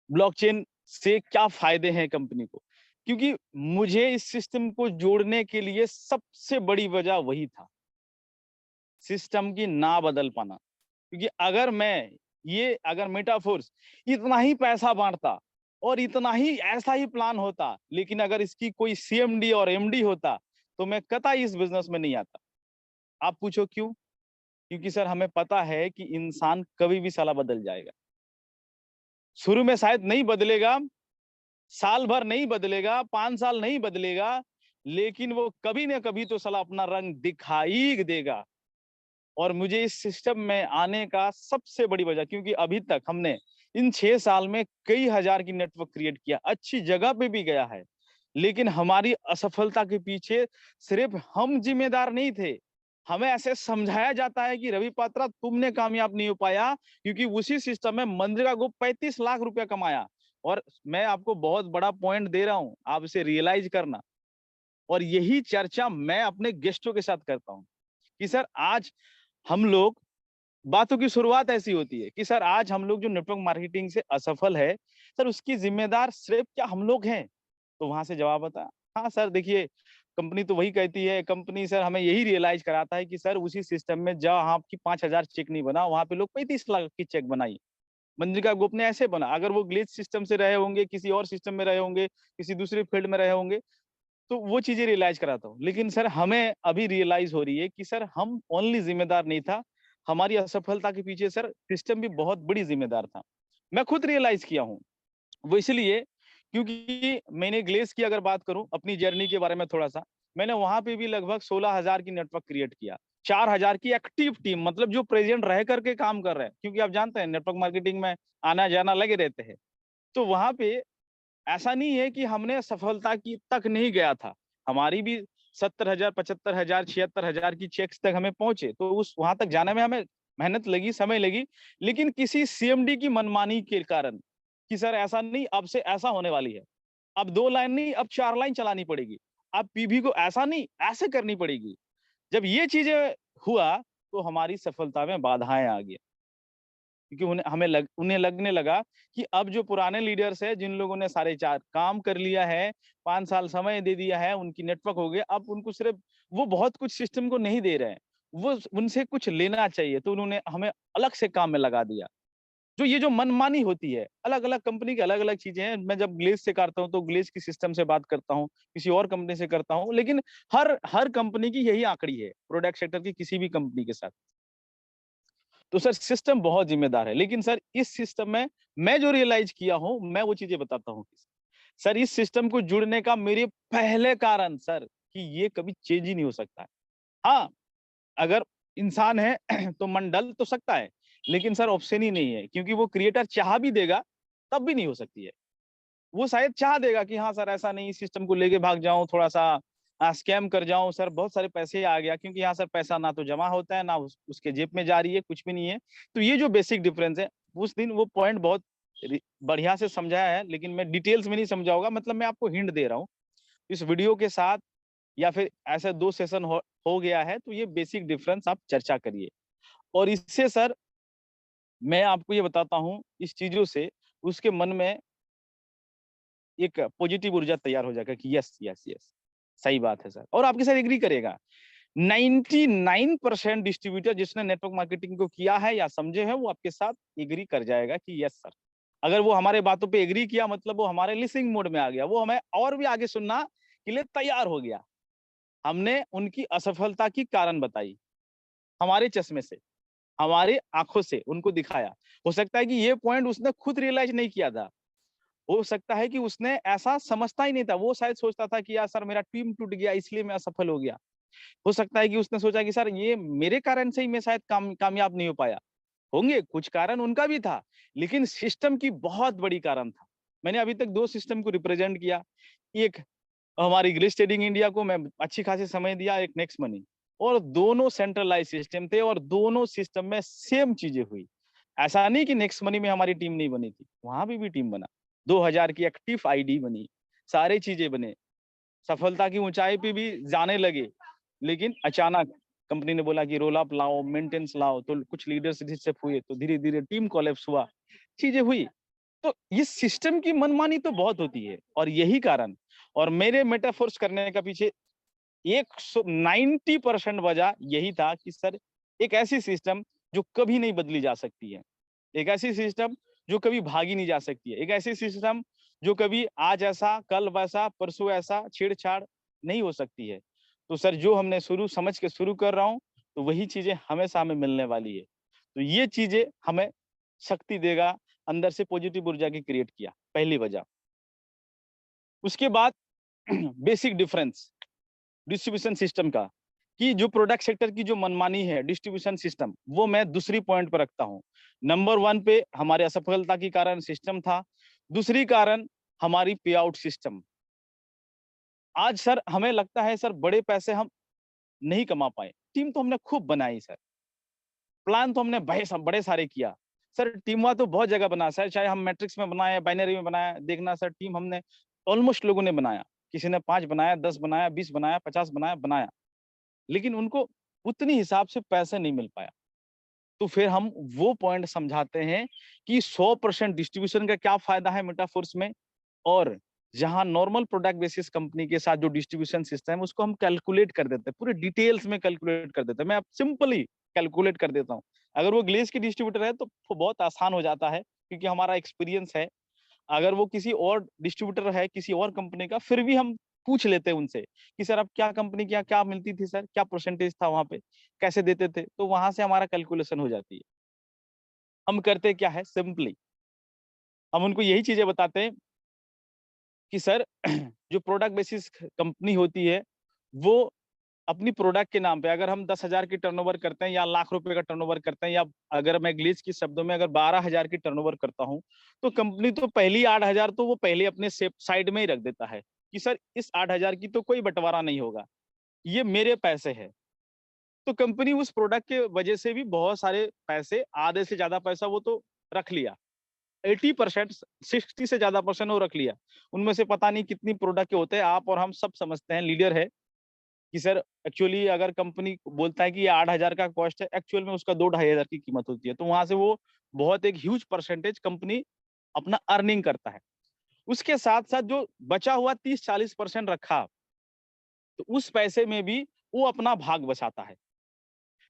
ब्लॉकचेन से क्या फ़ायदे हैं कंपनी को? क्योंकि मुझे इस सिस्टम को जोड़ने के लिए सबसे बड़ी वजह वही था, सिस्टम की ना बदल पाना। क्योंकि अगर मेटाफोर्स इतना ही पैसा बाँटता और इतना ही ऐसा ही प्लान होता, लेकिन अगर इसकी कोई सीएमडी और एमडी होता, तो मैं कतई इस बिज़नेस में नहीं आता। आप पूछो क्यों? क्योंकि सर हमें पता है कि इंसान कभी भी साला बदल जाएगा। शुरू में शायद नहीं बदलेगा, साल भर नहीं बदलेगा, 5 साल नहीं बदलेगा, लेकिन वो कभी न कभी तो साला अपना रंग दिखाई देगा। और मुझे इस सिस्टम में आने का सबसे बड़ी वजह, क्योंकि अभी तक हमने इन 6 साल में कई हज़ार की नेटवर्क क्रिएट किया, अच्छी जगह पे भी गया है। लेकिन हमारी असफलता के पीछे सिर्फ़ हम ज़िम्मेदार नहीं थे। हमें ऐसे समझाया जाता है कि रवि पात्रा, तुमने कामयाब नहीं हो पाया क्योंकि उसी सिस्टम में मनरेगा ग्रुप 35 लाख रुपया कमाया। और मैं आपको बहुत बड़ा पॉइंट दे रहा हूँ, आप इसे रियलाइज़ करना। और यही चर्चा मैं अपने गेस्टों के साथ करता हूँ कि सर आज हम लोग, बातों की शुरुआत ऐसी होती है कि सर आज हम लोग जो नेटवर्क मार्केटिंग से असफल है, सर उसकी ज़िम्मेदार सिर्फ़ क्या हम लोग हैं? तो वहाँ से जवाब आता है, हाँ सर देखिए, कंपनी तो वही कहती है, कंपनी सर हमें यही रियलाइज़ कराता है कि सर उसी सिस्टम में जहाँ आपकी 5,000 चेक नहीं बना, वहाँ पे लोग 35 लाख की चेक बनाई। मनरेगा ग्रुप ने ऐसे बना, अगर वो ग्लिच सिस्टम से रहे होंगे, किसी और सिस्टम में रहे होंगे, किसी दूसरे फील्ड में रहे होंगे, तो वो चीज़ें रियलाइज़ कराता हूँ। लेकिन सर हमें अभी रियलाइज़ हो रही है कि सर हम ओनली ज़िम्मेदार नहीं था, हमारी असफलता के पीछे सर सिस्टम भी बहुत बड़ी ज़िम्मेदार था। मैं खुद रियलाइज़ किया हूँ। वो इसलिए क्योंकि मैंने ग्लेज़ की अगर बात करूँ अपनी जर्नी के बारे में थोड़ा-सा, मैंने वहाँ पे भी लगभग 16,000 की नेटवर्क क्रिएट किया। 4,000 की एक्टिव टीम, मतलब जो प्रेज़ेंट रह कर के काम कर रहे हैं। क्योंकि आप जानते हैं नेटवर्क मार्केटिंग में आना-जाना लगे रहते हैं। तो वहाँ पे ऐसा नहीं है कि हमने सफलता की तक नहीं गया था। हमारी भी 70,000, 75,000, 76,000 की चेक्स तक हमें पहुँचे। तो उस वहाँ तक जाने में हमें मेहनत लगी, समय लगी, लेकिन किसी सीएमडी की मनमानी के कारण कि सर ऐसा नहीं, अब से ऐसा होने वाली है। अब 2 लाइन नहीं, अब 4 लाइन चलानी पड़ेगी। अब पीवी को ऐसा नहीं, ऐसे करनी पड़ेगी। जब ये चीज़ें हुआ, तो हमारी सफलता में बाधाएँ आ गई। क्योंकि उन्हें लगने लगा कि अब जो पुराने लीडर्स हैं, जिन लोगों ने साढ़े 4 काम कर लिया है, 5 साल समय दे दिया है, उनकी नेटवर्क हो गई, अब उनको सिर्फ़ वो बहुत कुछ सिस्टम को नहीं दे रहे हैं। वो उनसे कुछ लेना चाहिए, तो उन्होंने हमें अलग से काम में लगा दिया। जो ये जो मनमानी होती है, अलग-अलग कंपनी की अलग-अलग चीज़ें हैं। मैं जब ग्लेज़ से करता हूँ, तो ग्लेज़ की सिस्टम से बात करता हूँ, किसी और कंपनी से करता हूँ, लेकिन हर हर कंपनी की यही आँकड़ी है, प्रोडक्ट सेक्टर की किसी भी कंपनी के साथ। तो सर सिस्टम बहुत ज़िम्मेदार है, लेकिन सर इस सिस्टम में मैं जो रियलाइज़ किया हूँ, मैं वो चीज़ें बताता हूँ। सर इस सिस्टम को जुड़ने का मेरे पहले कारण सर कि ये कभी चेंज ही नहीं हो सकता है। हाँ, अगर इंसान है तो मन डल तो सकता है, लेकिन सर ऑप्शन ही नहीं है क्योंकि वो क्रिएटर चाह भी देगा, तब भी नहीं हो सकती है। वो शायद चाह देगा कि हाँ सर ऐसा नहीं सिस्टम को लेके भाग जाऊँ, थोड़ा-सा स्कैम कर जाऊँ सर बहुत सारे पैसे आ गया क्योंकि यहाँ सर पैसा ना तो जमा होता है, ना उसके जेब में जा रही है, कुछ भी नहीं है। तो ये जो बेसिक डिफरेंस है, उस दिन वो पॉइंट बहुत बढ़िया से समझाया है, लेकिन मैं डिटेल्स में नहीं समझाऊँगा मतलब मैं आपको हिंट दे रहा हूँ। इस वीडियो के साथ या फिर ऐसे 2 सेशन हो गया है, तो ये बेसिक डिफरेंस आप चर्चा करिए। और इससे सर मैं आपको ये बताता हूँ, इस चीज़ों से उसके मन में एक पॉजिटिव ऊर्जा तैयार हो जाएगा कि यस, यस, यस, सही बात है सर और आपके साथ एग्री करेगा। 99% डिस्ट्रीब्यूटर जिसने नेटवर्क मार्केटिंग को किया है या समझे हैं, वो आपके साथ एग्री कर जाएगा कि यस सर। अगर वो हमारे बातों पे एग्री किया मतलब वो हमारे लिसनिंग मोड में आ गया, वो हमें और भी आगे सुनना के लिए तैयार हो गया। हमने उनकी असफलता की कारण बताई, हमारे चश्मे से, हमारी आँखों से उनको दिखाया। हो सकता है कि ये पॉइंट उसने खुद रियलाइज़ नहीं किया था। हो सकता है कि उसने ऐसा समझता ही नहीं था। वो शायद सोचता था कि यार सर मेरा टीम टूट गया इसलिए मैं असफल हो गया। हो सकता है कि उसने सोचा कि सर ये मेरे कारण से ही मैं शायद कामयाब नहीं हो पाया। होंगे कुछ कारण उनका भी था, लेकिन सिस्टम की बहुत बड़ी कारण था। मैंने अभी तक 2 सिस्टम को रिप्रेजेंट किया। एक हमारी ग्लिच ट्रेडिंग इंडिया को मैं अच्छी खासी समय दिया, एक नेक्स्ट मनी और दोनों सेंट्रलाइज़ सिस्टम थे और दोनों सिस्टम में सेम चीज़ें हुई। ऐसा नहीं कि नेक्स्ट मनी में हमारी टीम नहीं बनी थी, वहाँ भी टीम बना। 2000 की एक्टिव आईडी बनी, सारी चीज़ें बने, सफलता की ऊँचाई पे भी जाने लगे। लेकिन अचानक कंपनी ने बोला कि रोल अप लाओ, मेंटेनेंस लाओ, तो कुछ लीडर्स डिस्टर्ब हुए, तो धीरे-धीरे टीम कोलैप्स हुआ, चीज़ें हुई। तो ये सिस्टम की मनमानी तो बहुत होती है और यही कारण और मेरे मेटाफोर्स करने का पीछे 90% वजह यही था कि सर एक ऐसी सिस्टम जो कभी नहीं बदली जा सकती है। एक ऐसी सिस्टम जो कभी भागी नहीं जा सकती है। एक ऐसी सिस्टम जो कभी आज ऐसा, कल वैसा, परसों ऐसा छेड़-छाड़ नहीं हो सकती है। तो सर जो हमने समझ के शुरू कर रहा हूँ, तो वही चीज़ें हमेशा हमें मिलने वाली है। तो ये चीज़ें हमें शक्ति देगा, अंदर से पॉजिटिव ऊर्जा की क्रिएट किया, पहली वजह। उसके बाद बेसिक डिफरेंस डिस्ट्रीब्यूशन सिस्टम का, कि जो प्रोडक्ट सेक्टर की जो मनमानी है डिस्ट्रीब्यूशन सिस्टम, वो मैं दूसरी पॉइंट पे रखता हूँ। नंबर 1 पे हमारे असफलता के कारण सिस्टम था, दूसरी कारण हमारी पे आउट सिस्टम। आज सर हमें लगता है सर बड़े पैसे हम नहीं कमा पाए, टीम तो हमने खूब बनाई सर, प्लान तो हमने बड़े सारे किया। सर टीमवा तो बहुत जगह बना सर, चाहे हम मैट्रिक्स में बनाए, बाइनरी में बनाया, देखना सर टीम हमने ऑलमोस्ट लोगों ने बनाया। किसी ने 5 बनाया, 10 बनाया, 20 बनाया, 50 बनाया, बनाया। लेकिन उनको उतनी हिसाब से पैसे नहीं मिल पाया। तो फिर हम वो पॉइंट समझाते हैं कि 100% डिस्ट्रीब्यूशन का क्या फ़ायदा है मेटाफोर्स में और जहाँ नॉर्मल प्रोडक्ट बेसिस कंपनी के साथ जो डिस्ट्रीब्यूशन सिस्टम है उसको हम कैलकुलेट कर देते हैं, पूरे डिटेल्स में कैलकुलेट कर देते हैं। मैं अब सिंपली कैलकुलेट कर देता हूँ। अगर वो ग्लेज़ की डिस्ट्रीब्यूटर है तो बहुत आसान हो जाता है क्योंकि हमारा एक्सपीरियंस है। अगर वो किसी और डिस्ट्रीब्यूटर है, किसी और कंपनी का, फिर भी हम पूछ लेते हैं उनसे कि सर आप क्या कंपनी क्या क्या मिलती थी सर? क्या परसेंटेज था वहाँ पे? कैसे देते थे? तो वहाँ से हमारा कैलकुलेशन हो जाती है। हम करते क्या है सिंपली हम उनको यही चीज़ें बताते हैं कि सर जो प्रोडक्ट बेसिस कंपनी होती है, वो अपनी प्रोडक्ट के नाम पे अगर हम 10,000 की टर्नओवर करते हैं या लाख रुपए का टर्नओवर करते हैं या अगर मैं ग्लिच के शब्दों में अगर 12,000 की टर्नओवर करता हूँ, तो कंपनी तो पहली 8,000 तो वो पहले अपने सेप साइड में ही रख देता है, कि सर इस 8,000 की तो कोई बँटवारा नहीं होगा, ये मेरे पैसे हैं। तो कंपनी उस प्रोडक्ट के वजह से भी बहुत सारे पैसे, आधे से ज़्यादा पैसा वो तो रख लिया। 80% 60 से ज़्यादा परसेंट वो रख लिया। उनमें से पता नहीं कितनी प्रोडक्ट के होते हैं, आप और हम सब समझते हैं, लीडर है कि सर एक्चुअली अगर कंपनी बोलता है कि ये 8,000 का कॉस्ट है, एक्चुअल में उसका 2 ढाई हज़ार की कीमत होती है। तो वहाँ से वो बहुत एक ह्यूज परसेंटेज कंपनी अपना अर्निंग करता है। उसके साथ-साथ जो बचा हुआ 30-40% रखा, तो उस पैसे में भी वो अपना भाग बचाता है,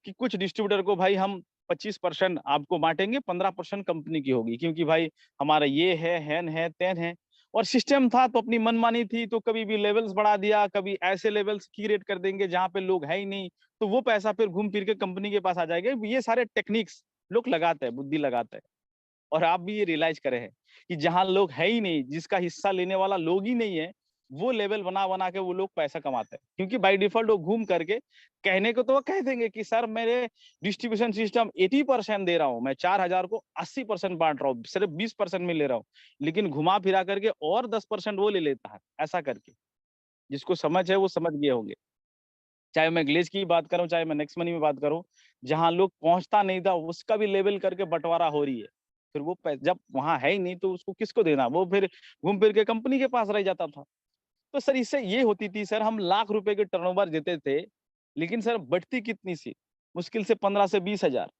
कि कुछ डिस्ट्रीब्यूटर को भाई हम 25% आपको बांटेंगे, 15% कंपनी की होगी, क्योंकि भाई हमारा ये है, हैन है, तेन है। और सिस्टम था तो अपनी मनमानी थी, तो कभी भी लेवल्स बढ़ा दिया, कभी ऐसे लेवल्स क्रिएट कर देंगे जहां पे लोग है ही नहीं, तो वो पैसा फिर घूम फिर के कंपनी के पास आ जाएगा। ये सारे टेक्निक्स लोग लगाते हैं, बुद्धि लगाते हैं। और आप भी ये रियलाइज करे हैं कि जहां लोग है ही नहीं, जिसका हिस्सा लेने वाला लोग ही नहीं है, वो लेवल बना बना के वो लोग पैसा कमाते हैं। क्योंकि बाय डिफॉल्ट वो घूम करके कहने को तो वो कह देंगे कि सर मेरे डिस्ट्रीब्यूशन सिस्टम 80% दे रहा हूँ, मैं 4,000 को 80% बांट रहा हूँ, सिर्फ 20% में ले रहा हूँ, लेकिन घुमा फिरा करके और 10% वो ले लेता है, ऐसा करके। जिसको समझ है वो समझ गए होंगे। चाहे मैं ग्लेज की बात करूं, चाहे मैं नेक्स्ट मनी में बात करूं, जहां लोग पहुंचता नहीं था उसका भी लेवल करके बंटवारा हो रही है। फिर वो जब वहां है ही नहीं तो उसको किसको देना, वो फिर घूम फिर के कंपनी के पास रह जाता था। तो सर इससे ये होती थी सर, हम लाख रुपए के टर्नओवर देते थे, लेकिन सर बढ़ती कितनी सी, मुश्किल से 15 से 20 हजार।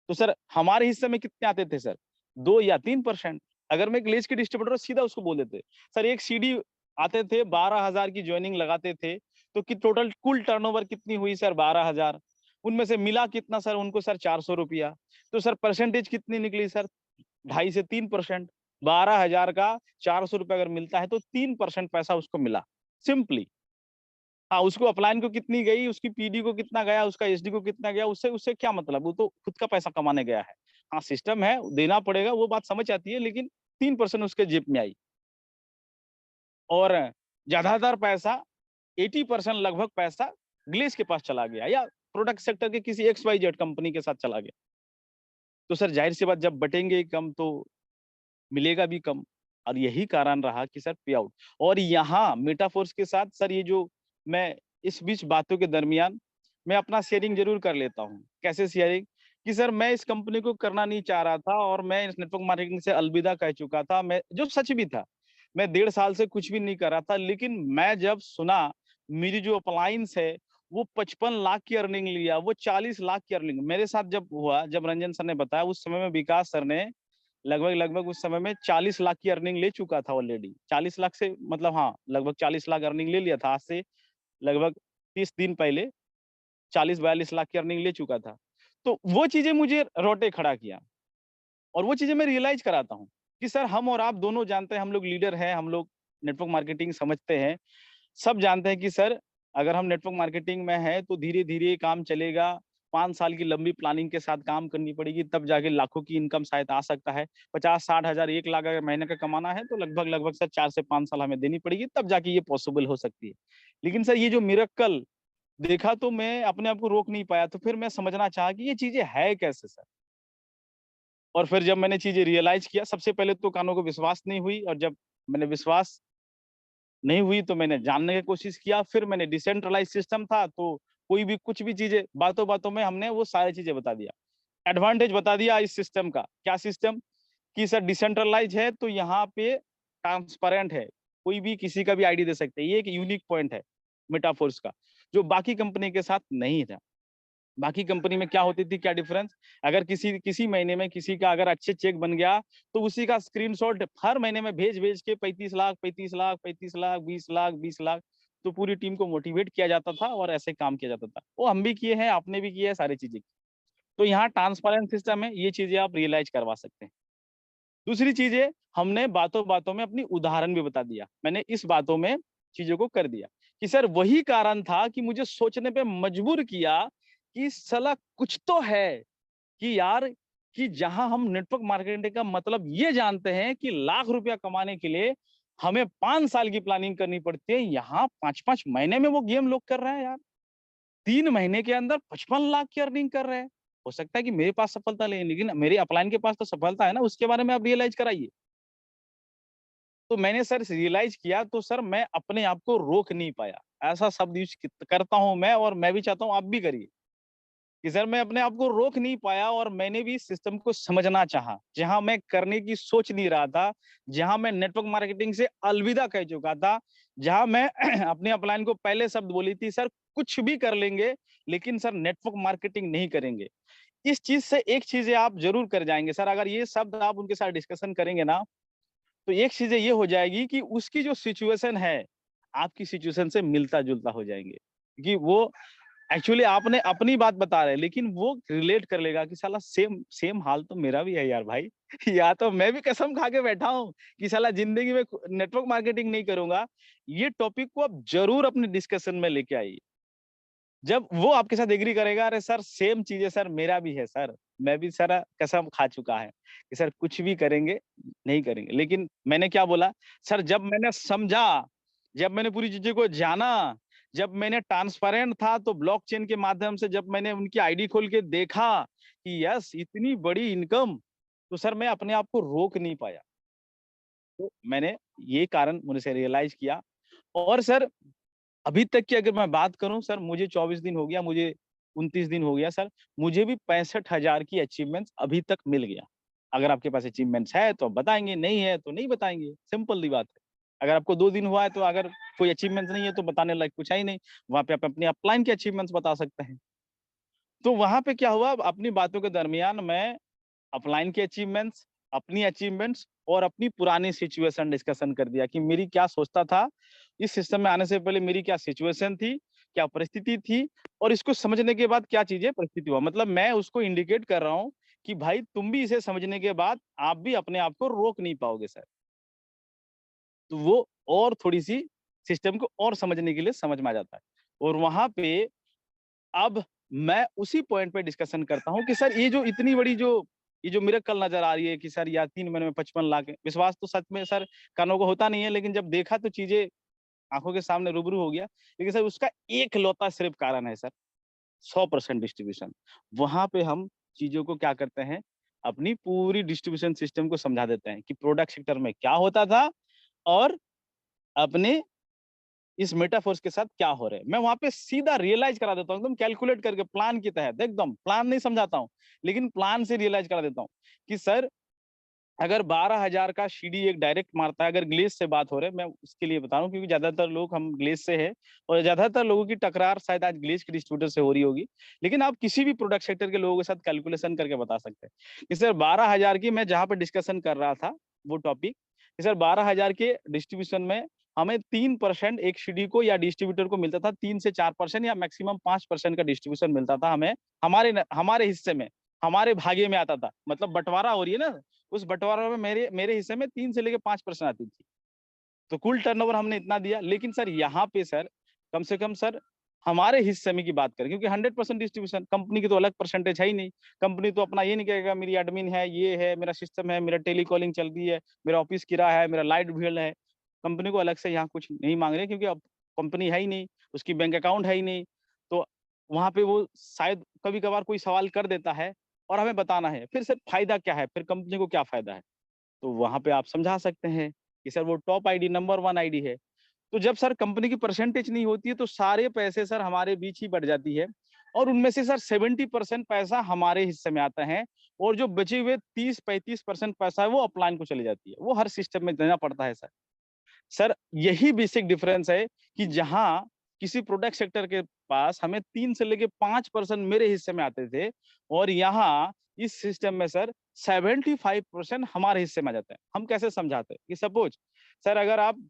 तो सर हमारे हिस्से में कितने आते थे सर, 2 या 3%। अगर मैं ग्लेज के डिस्ट्रीब्यूटर सीधा उसको बोल देते सर एक सीडी आते थे, 12,000 की ज्वाइनिंग लगाते थे, तो कि टोटल कुल टर्नओवर कितनी हुई सर, 12,000। उनमें से मिला कितना सर उनको सर, 400 रुपया। तो सर परसेंटेज कितनी निकली सर, 2.5 से 3%। 12,000 का 400 रुपया अगर मिलता है तो 3% पैसा उसको मिला, सिंपली। हाँ, उसको अपलाइन को कितनी गई, उसकी पीडी को कितना गया, उसका एसडी को कितना गया, उससे उससे क्या मतलब, वो तो खुद का पैसा कमाने गया है। हाँ सिस्टम है, देना पड़ेगा, वो बात समझ आती है, लेकिन 3% उसके जेब में आई। और ज्यादातर पैसा, 80% लगभग पैसा ग्लेस के पास चला गया, या प्रोडक्ट सेक्टर के किसी XYZ कंपनी के साथ चला गया। तो सर जाहिर सी बात, जब बटेंगे कम तो मिलेगा भी कम। और यही कारण रहा कि सर पे आउट। और यहाँ मेटाफोर्स के साथ सर, ये जो मैं इस बीच बातों के दरमियान मैं अपना शेयरिंग जरूर कर लेता हूँ। कैसे शेयरिंग, कि सर मैं इस कंपनी को करना नहीं चाह रहा था, और मैं इस नेटवर्क मार्केटिंग से अलविदा कह चुका था, मैं जो सच भी था। मैं 1.5 साल से कुछ भी नहीं कर रहा था, लेकिन मैं जब सुना मेरी जो अपलायंस है वो 55 लाख की अर्निंग लिया, वो 40 लाख की अर्निंग मेरे साथ जब हुआ, जब रंजन सर ने बताया, उस समय में विकास सर ने लगभग लगभग उस समय में 40 लाख की अर्निंग ले चुका था ऑलरेडी। 40 लाख से मतलब, हाँ लगभग 40 लाख अर्निंग ले लिया था, आज से लगभग 30 दिन पहले 40-42 लाख की अर्निंग ले चुका था। तो वो चीजें मुझे रोटे खड़ा किया, और वो चीजें मैं रियलाइज कराता हूँ कि सर हम और आप दोनों जानते हैं, हम लोग लीडर हैं, हम लोग नेटवर्क मार्केटिंग समझते हैं, सब जानते हैं कि सर अगर हम नेटवर्क मार्केटिंग में हैं तो धीरे धीरे काम चलेगा। 5 साल की लंबी प्लानिंग के साथ काम करनी पड़ेगी, तब जाके लाखों की इनकम शायद आ सकता है। 50-60 हजार 1 लाख अगर महीने का कमाना है तो लगभग लगभग सर 4 से 5 साल हमें देनी पड़ेगी, तब जाके ये पॉसिबल हो सकती है। लेकिन सर ये जो मिरेकल देखा तो मैं अपने आप को रोक नहीं पाया, तो फिर मैं समझना चाहा कि ये चीजें है कैसे सर। और फिर जब मैंने चीजें रियलाइज किया, सबसे पहले तो कानों को विश्वास नहीं हुई, और जब मैंने विश्वास नहीं हुई तो मैंने जानने की कोशिश किया। फिर मैंने डिसेंट्रलाइज सिस्टम था, तो कोई भी कुछ भी चीजें बातों बातों में हमने वो सारी चीजें बता दिया। एडवांटेज बता दिया इस सिस्टम का, क्या सिस्टम, कि सर डिसेंट्रलाइज है तो यहाँ पे ट्रांसपेरेंट है, कोई भी किसी का भी आईडी दे सकते हैं, ये एक यूनिक पॉइंट है मेटाफोर्स का, जो बाकी कंपनी के साथ नहीं था। बाकी कंपनी में क्या होती थी, क्या डिफरेंस, अगर किसी किसी महीने में किसी का अगर अच्छे चेक बन गया तो उसी का स्क्रीनशॉट हर महीने में भेज भेज के 35 लाख 35 लाख 35 लाख 20 लाख 20 लाख, तो पूरी टीम को मोटिवेट किया जाता था और ऐसे काम किया जाता था। वो हम भी किए हैं, आपने भी किया है, सारी चीजें। तो यहाँ ट्रांसपेरेंट सिस्टम है, ये चीजें आप रियलाइज करवा सकते हैं। दूसरी चीजें, हमने बातों बातों में अपनी उदाहरण भी बता दिया, मैंने इस बातों में चीजों को कर दिया कि सर वही कारण था कि मुझे सोचने पे मजबूर किया कि साला कुछ तो है, कि यार, कि जहां हम नेटवर्क मार्केटिंग का मतलब ये जानते हैं कि लाख रुपया कमाने के लिए हमें 5 साल की प्लानिंग करनी पड़ती है, यहाँ 5-5 महीने में वो गेम लोग कर रहे हैं यार। 3 महीने के अंदर 55 लाख की अर्निंग कर रहे हैं। हो सकता है कि मेरे पास सफलता नहीं, लेकिन मेरे अपलाइन के पास तो सफलता है ना, उसके बारे में आप रियलाइज कराइए। तो मैंने सर रियलाइज किया, तो सर मैं अपने आप को रोक नहीं पाया। ऐसा शब्द यूज करता हूं मैं, और मैं भी चाहता हूं आप भी करिए, कि सर मैं अपने आप को रोक नहीं पाया, और मैंने भी सिस्टम को समझना चाहा। जहां मैं करने की सोच नहीं रहा था, जहां मैं नेटवर्क मार्केटिंग से अलविदा कह चुका था, जहां मैं अपने अपलाइन को पहले शब्द बोली थी, सर कुछ भी कर लेंगे लेकिन सर नेटवर्क मार्केटिंग नहीं करेंगे। इस चीज से एक चीजें आप जरूर कर जाएंगे सर, अगर ये शब्द आप उनके साथ डिस्कशन करेंगे ना, तो एक चीजें ये हो जाएगी कि उसकी जो सिचुएशन है आपकी सिचुएशन से मिलता जुलता हो जाएंगे, कि वो एक्चुअली आपने अपनी बात बता रहे हैं, लेकिन वो रिलेट कर लेगा कि साला सेम सेम हाल तो मेरा भी है यार भाई। या तो मैं भी कसम खा के बैठा हूँ कि साला जिंदगी में नेटवर्क मार्केटिंग नहीं करूंगा। ये टॉपिक को आप जरूर अपने डिस्कशन में लेके आइए। जब वो आपके साथ एग्री करेगा, अरे सर सेम चीज है सर, मेरा भी है सर, मैं भी सर कसम खा चुका है कि सर कुछ भी करेंगे नहीं करेंगे। लेकिन मैंने क्या बोला सर, जब मैंने समझा, जब मैंने पूरी चीजों को जाना, जब मैंने ट्रांसपेरेंट था तो ब्लॉकचेन के माध्यम से जब मैंने उनकी आईडी खोल के देखा कि यस इतनी बड़ी इनकम, तो सर मैं अपने आप को रोक नहीं पाया। तो मैंने ये कारण मुझे से रियलाइज किया। और सर अभी तक की अगर मैं बात करूं सर, मुझे 24 दिन हो गया, मुझे 29 दिन हो गया सर, मुझे भी 65,000 की अचीवमेंट्स अभी तक मिल गया। अगर आपके पास अचीवमेंट्स है तो आप बताएंगे, नहीं है तो नहीं बताएंगे, सिंपल सी बात है। अगर आपको 2 दिन हुआ है तो अगर कोई अचीवमेंट्स नहीं है तो बताने लायक कुछ है ही नहीं। वहां पे आप अपनी अपलाइन के अचीवमेंट्स बता सकते हैं। तो वहां पे क्या हुआ, अपनी बातों के दरमियान मैं अपलाइन के अचीवमेंट्स, अपनी अचीवमेंट्स और अपनी पुरानी सिचुएशन डिस्कशन कर दिया कि मेरी क्या सोचता था, इस सिस्टम में आने से पहले मेरी क्या सिचुएशन थी, क्या परिस्थिति थी, और इसको समझने के बाद क्या चीजें परिस्थिति हुआ। मतलब मैं उसको इंडिकेट कर रहा हूँ कि भाई तुम भी इसे समझने के बाद आप भी अपने आप को रोक नहीं पाओगे सर। तो वो और थोड़ी सी सिस्टम को और समझने के लिए समझ में आ जाता है। और वहां पे अब मैं उसी पॉइंट पे डिस्कशन करता हूँ कि सर ये जो मिरेकल नजर आ रही है कि सर या 3 महीने में 55 लाख है। विश्वास तो सच में सर कानों को होता नहीं है, लेकिन जब देखा तो चीजें आंखों के सामने रूबरू हो गया। लेकिन सर उसका एक लौता सिर्फ कारण है सर, 100% डिस्ट्रीब्यूशन। वहां पे हम चीजों को क्या करते हैं, अपनी पूरी डिस्ट्रीब्यूशन सिस्टम को समझा देते हैं कि प्रोडक्ट सेक्टर में क्या होता था और अपने इस मेटाफोर्स के साथ क्या हो रहा है। मैं वहां पे सीधा रियलाइज करा देता हूँ, एकदम कैलकुलेट करके प्लान के तहत, एकदम प्लान नहीं समझाता हूँ, लेकिन प्लान से रियलाइज करा देता हूँ कि सर अगर 12,000 का सीडी एक डायरेक्ट मारता है, अगर ग्लेस से बात हो रहा है, मैं उसके लिए बता रहा हूँ क्योंकि ज्यादातर लोग हम ग्लेस से है और ज्यादातर लोगों की टकरार शायद आज ग्लेस के डिस्ट्रीब्यूटर से हो रही होगी। लेकिन आप किसी भी प्रोडक्ट सेक्टर के लोगों के साथ कैलकुलेशन करके बता सकते हैं कि सर 12,000 की, मैं जहां पर डिस्कशन कर रहा था वो टॉपिक, कि सर 12,000 के डिस्ट्रीब्यूशन में हमें 3% एक सीडी को या डिस्ट्रीब्यूटर को मिलता था, 3 से 4% या मैक्सिमम 5% का डिस्ट्रीब्यूशन मिलता था हमें, हमारे हिस्से में, हमारे भागे में आता था। मतलब बंटवारा हो रही है ना, उस बंटवारा में मेरे मेरे हिस्से में 3 से लेके 5% आती थी। तो कुल टर्नओवर हमने इतना दिया। लेकिन सर यहाँ पे सर कम से कम सर हमारे हिस्से में की बात करें, क्योंकि 100% डिस्ट्रीब्यूशन, कंपनी की तो अलग परसेंटेज है ही नहीं। कंपनी तो अपना ये नहीं कहेगा मेरी एडमिन है, ये है, मेरा सिस्टम है, मेरा टेलीकॉलिंग चल रही है, मेरा ऑफिस किराया है, मेरा लाइट बिल है। कंपनी को अलग से यहाँ कुछ नहीं मांग रहे, क्योंकि अब कंपनी है ही नहीं, उसकी बैंक अकाउंट है ही नहीं। तो वहां पे वो शायद कभी कभार कोई सवाल कर देता है और हमें बताना है, फिर सर फायदा क्या है, फिर कंपनी को क्या फायदा है। तो वहां पे आप समझा सकते हैं कि सर वो टॉप आईडी, नंबर 1 आईडी है। तो जब सर कंपनी की परसेंटेज नहीं होती है तो सारे पैसे सर हमारे बीच ही बढ़ जाती है, और उनमें से सर 70% पैसा हमारे हिस्से में आता है, और जो बचे हुए 30-35% पैसा है वो अपलाइन को चली जाती है, वो हर सिस्टम में देना पड़ता है सर। सर यही बेसिक डिफरेंस है कि जहां किसी प्रोडक्ट सेक्टर के पास हमें 3 से लेके 5% मेरे हिस्से में आते थे, और यहाँ इस सिस्टम में सर 75% हमारे हिस्से में आ जाता है। हम कैसे समझाते हैं कि सपोज सर अगर आप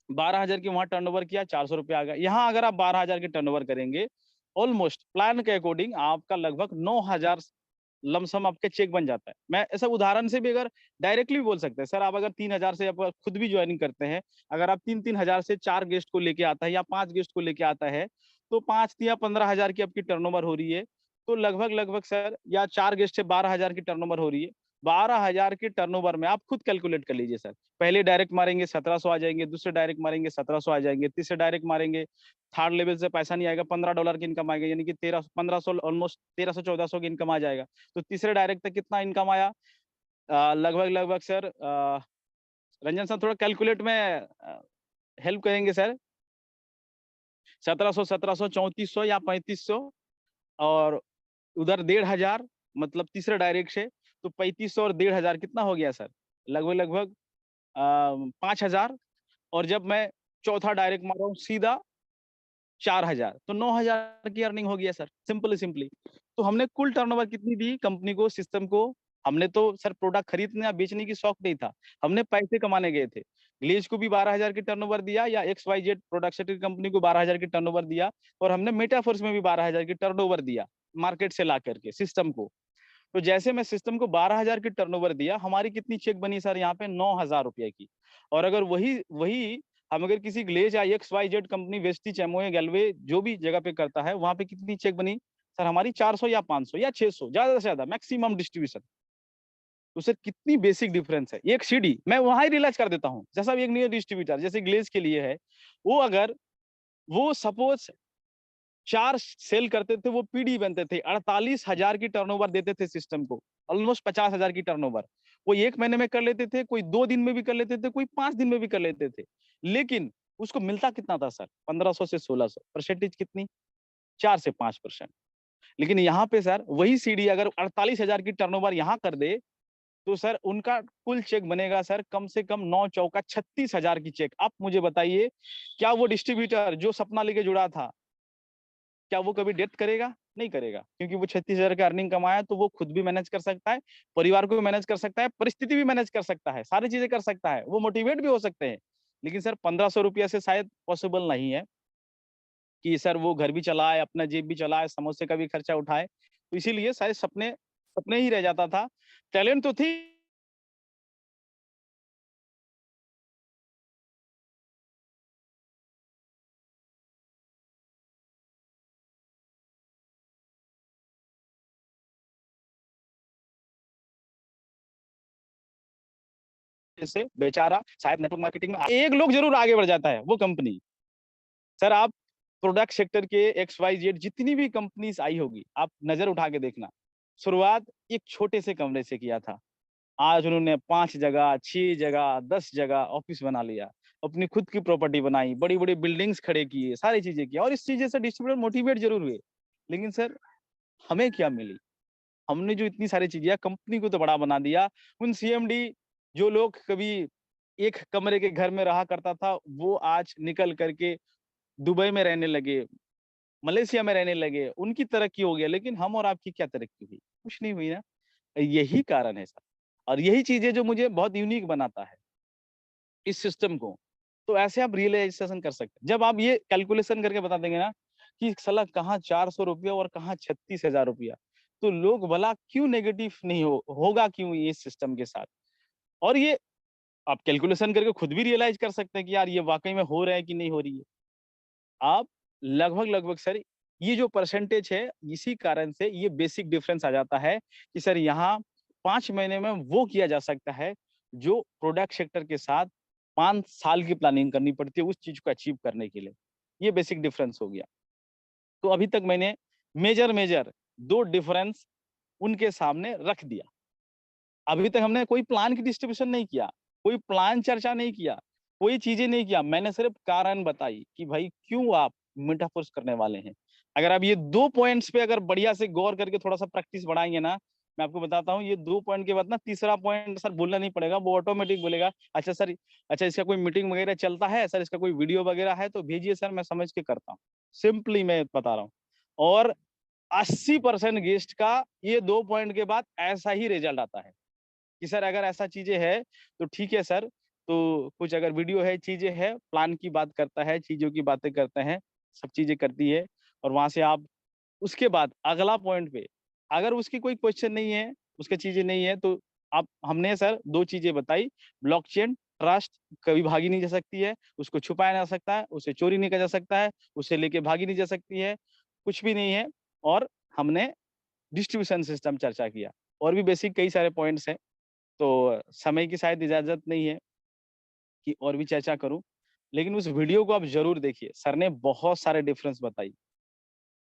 12,000 की वहां टर्नओवर किया, 400 रुपया आ गया। यहाँ अगर आप 12,000 की टर्नओवर करेंगे, ऑलमोस्ट प्लान के अकॉर्डिंग आपका लगभग 9,000 लमसम आपके चेक बन जाता है। मैं ऐसा उदाहरण से भी अगर डायरेक्टली भी बोल सकते हैं, सर आप अगर 3,000 से आप खुद भी ज्वाइनिंग करते हैं, अगर आप 3-3 हजार से 4 गेस्ट को लेके आता है या 5 गेस्ट को लेके आता है, तो 5 या 15,000 की आपकी टर्नओवर हो रही है। तो लगभग लगभग सर, या 4 गेस्ट से 12,000 की टर्नओवर हो रही है। 12,000 की टर्नओवर में आप खुद कैलकुलेट कर लीजिए सर, पहले डायरेक्ट मारेंगे 1700 आ जाएंगे, दूसरे डायरेक्ट मारेंगे 1700 आ जाएंगे, तीसरे डायरेक्ट मारेंगे, थर्ड लेवल से पैसा नहीं आएगा, $15 की इनकम आएगी, यानी कि 1300-1500, ऑलमोस्ट 1300-1400 की इनकम आ जाएगा। तो तीसरे डायरेक्ट तक कितना इनकम आया, लगभग लगभग सर, रंजन सर थोड़ा कैलकुलेट में हेल्प करेंगे सर, 1700, 3400 या 3500, और उधर 1,500, मतलब तीसरे डायरेक्ट से, तो 3500 और 1,500 कितना हो गया सर, लगभग लगभग 5,000। और जब मैं चौथा डायरेक्ट मार रहा हूँ सीधा 4,000, तो 9,000 की अर्निंग हो गया सर, सिंपली। तो हमने कुल टर्नओवर कितनी दी कंपनी को, सिस्टम को, हमने तो सर प्रोडक्ट खरीदने या बेचने की शौक नहीं था, हमने पैसे कमाने गए थे। ग्लेज को भी 12,000 की टर्नओवर दिया, या XYZ प्रोडक्ट सेक्टर कंपनी को 12,000 की टर्नओवर दिया, और हमने मेटाफोर्स में भी 12,000 की टर्नओवर दिया मार्केट से ला करके सिस्टम को। तो जैसे मैं सिस्टम को 12,000 की टर्नओवर दिया, हमारी कितनी चेक बनी सर यहाँ पे 9,000 रुपए की। और अगर वही वही हम अगर किसी ग्लेज या XYZ कंपनी वेस्टिज एमओए गैलवे जो भी जगह पे करता है, वहां पे कितनी चेक बनी सर हमारी 400 या 500 या 600, ज्यादा से ज्यादा मैक्सिमम डिस्ट्रीब्यूशन। तो सर कितनी बेसिक डिफरेंस है। एक सीडी मैं वहां ही रियलाइज कर देता हूँ, जैसा एक नियर डिस्ट्रीब्यूटर जैसे ग्लेज के लिए है, वो अगर वो सपोज 4 सेल करते थे, वो पीडी बनते थे, 48,000 की टर्नओवर देते थे सिस्टम को, ऑलमोस्ट 50,000 की टर्नओवर। कोई 1 महीने में कर लेते थे, कोई 2 दिन में भी कर लेते थे, कोई 5 दिन में भी कर लेते थे। लेकिन उसको मिलता कितना था सर? 1500 से 1600। परसेंटेज कितनी? 4 से 5%। लेकिन यहाँ पे सर वही सीडी अगर 48,000 की टर्नओवर यहाँ कर दे, तो सर उनका कुल चेक बनेगा सर कम से कम 9 चौका 36,000 की चेक। आप मुझे बताइए, क्या वो डिस्ट्रीब्यूटर जो सपना लेके जुड़ा था, क्या वो कभी डेथ करेगा? नहीं करेगा, क्योंकि वो 36,000 का अर्निंग कमाया तो वो खुद भी मैनेज कर सकता है, परिवार को भी मैनेज कर सकता है, परिस्थिति भी मैनेज कर सकता है, सारी चीजें कर सकता है, वो मोटिवेट भी हो सकते हैं। लेकिन सर 1500 रुपया से शायद पॉसिबल नहीं है कि सर वो घर भी चलाए, अपना जेब भी चलाए, समोसे का भी खर्चा उठाए। तो इसीलिए शायद सपने सपने ही रह जाता था। टैलेंट तो थी, जैसे बेचारा शायद नेटवर्क मार्केटिंग में एक लोग जरूर आगे बढ़ जाता है, वो कंपनी। सर आप प्रोडक्ट सेक्टर के XYZ जितनी भी कंपनीज आई होगी, आप नजर उठा के देखना, शुरुआत एक छोटे से कमरे से किया था। आज उन्होंने 5 जगह, 6 जगह, 10 जगह ऑफिस बना लिया, अपनी खुद की प्रॉपर्टी बनाई, बड़ी बड़ी बिल्डिंग्स खड़े किए, सारी चीजें की, और इस चीजें से डिस्ट्रीब्यूटर मोटिवेट जरूर हुए। लेकिन सर हमें क्या मिली? हमने जो इतनी सारी चीजें, कंपनी को तो बड़ा बना दिया। उन CMD जो लोग कभी एक कमरे के घर में रहा करता था, वो आज निकल करके दुबई में रहने लगे, मलेशिया में रहने लगे, उनकी तरक्की हो गया। लेकिन हम और आपकी क्या तरक्की हुई? कुछ नहीं हुई ना। यही कारण है सर, और यही चीजें जो मुझे बहुत यूनिक बनाता है इस सिस्टम को। तो ऐसे आप रियलाइजेशन कर सकते हैं जब आप ये कैलकुलेशन करके बता देंगे ना कि साला कहाँ 400 रुपया और कहाँ 36,000 रुपया, तो लोग भला क्यों नेगेटिव नहीं होगा क्यों ये सिस्टम के साथ। और ये आप कैलकुलेशन करके खुद भी रियलाइज कर सकते हैं कि यार ये वाकई में हो रहा है कि नहीं हो रही है। आप लगभग लगभग सर ये जो परसेंटेज है, इसी कारण से ये बेसिक डिफरेंस आ जाता है कि सर यहाँ 5 महीने में वो किया जा सकता है जो प्रोडक्ट सेक्टर के साथ 5 साल की प्लानिंग करनी पड़ती है उस चीज को अचीव करने के लिए। ये बेसिक डिफरेंस हो गया। तो अभी तक मैंने मेजर मेजर 2 डिफरेंस उनके सामने रख दिया। अभी तक हमने कोई प्लान की डिस्ट्रीब्यूशन नहीं किया, कोई प्लान चर्चा नहीं किया, कोई चीजें नहीं किया। मैंने सिर्फ कारण बताई कि भाई क्यों आप मेटाफोर्स करने वाले हैं। अगर आप ये 2 पॉइंट्स पे अगर बढ़िया से गौर करके थोड़ा सा प्रैक्टिस बढ़ाएंगे ना, मैं आपको बताता हूँ, ये 2 पॉइंट के बाद ना तीसरा पॉइंट सर बोलना नहीं पड़ेगा, वो ऑटोमेटिक बोलेगा अच्छा सर, अच्छा इसका कोई मीटिंग वगैरह चलता है सर, इसका कोई वीडियो वगैरह है तो भेजिए सर, मैं समझ के करता हूँ। सिंपली मैं बता रहा हूँ। और 80% गेस्ट का ये 2 पॉइंट के बाद ऐसा ही रिजल्ट आता है कि सर अगर ऐसा चीजें है तो ठीक है सर। तो कुछ अगर वीडियो है, चीजें है, प्लान की बात करता है, चीजों की बातें करते हैं, सब चीजें करती है। और वहां से आप उसके बाद अगला पॉइंट पे अगर उसकी कोई क्वेश्चन नहीं है, उसके चीजें नहीं है, तो आप हमने सर 2 चीजें बताई। ब्लॉकचेन ट्रस्ट कभी भागी नहीं जा सकती है, उसको छुपाया जा सकता है, उसे चोरी नहीं किया जा सकता है, उसे लेके भागी नहीं जा सकती है, कुछ भी नहीं है। और हमने डिस्ट्रीब्यूशन सिस्टम चर्चा किया, और भी बेसिक कई सारे पॉइंट्स हैं। तो समय की शायद इजाजत नहीं है कि और भी चर्चा करूं, लेकिन उस वीडियो को आप जरूर देखिए। सर ने बहुत सारे डिफरेंस बताई।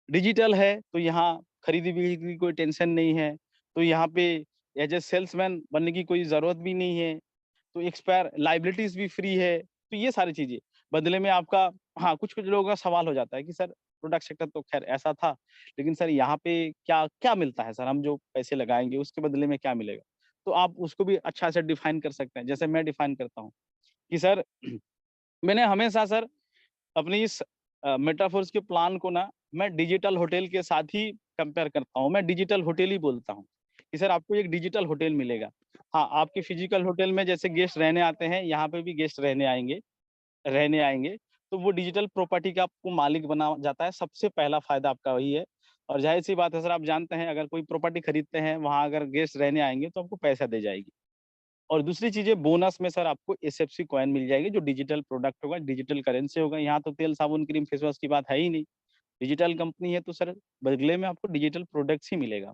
डिजिटल है तो यहाँ खरीदी बिक्री की कोई टेंशन नहीं है, तो यहाँ पे एज ए सेल्समैन बनने की कोई जरूरत भी नहीं है, तो एक्सपायर लाइबिलिटीज भी फ्री है। तो ये सारी चीजें बदले में आपका, हाँ कुछ कुछ लोगों का सवाल हो जाता है कि सर प्रोडक्ट सेक्टर तो खैर ऐसा था, लेकिन सर यहाँ पे क्या क्या मिलता है सर, हम जो पैसे लगाएंगे उसके बदले में क्या मिलेगा। तो आप उसको भी अच्छा से डिफाइन कर सकते हैं, जैसे मैं डिफाइन करता हूँ कि सर मैंने हमेशा सर अपनी इस मेटाफोर्स के प्लान को ना मैं डिजिटल होटल के साथ ही कंपेयर करता हूँ। मैं डिजिटल होटल ही बोलता हूँ कि सर आपको एक डिजिटल होटल मिलेगा, हाँ, आपके फिजिकल होटल में जैसे गेस्ट रहने आते हैं, यहाँ पे भी गेस्ट रहने आएँगे, तो वो डिजिटल प्रॉपर्टी का आपको मालिक बना जाता है, सबसे पहला फ़ायदा आपका वही है। और ज़ाहिर-सी बात है सर, आप जानते हैं अगर कोई प्रॉपर्टी खरीदते हैं, वहाँ अगर गेस्ट रहने आएँगे तो आपको पैसा दी जाएगी। और दूसरी चीज़ें बोनस में सर आपको एसएफसी कॉइन मिल जाएगी जो डिजिटल प्रोडक्ट होगा, डिजिटल करेंसी होगा। यहाँ तो तेल, साबुन, क्रीम, फेस वॉश की बात है ही नहीं। डिजिटल कंपनी है तो सर बदले में आपको डिजिटल प्रोडक्ट्स ही मिलेगा।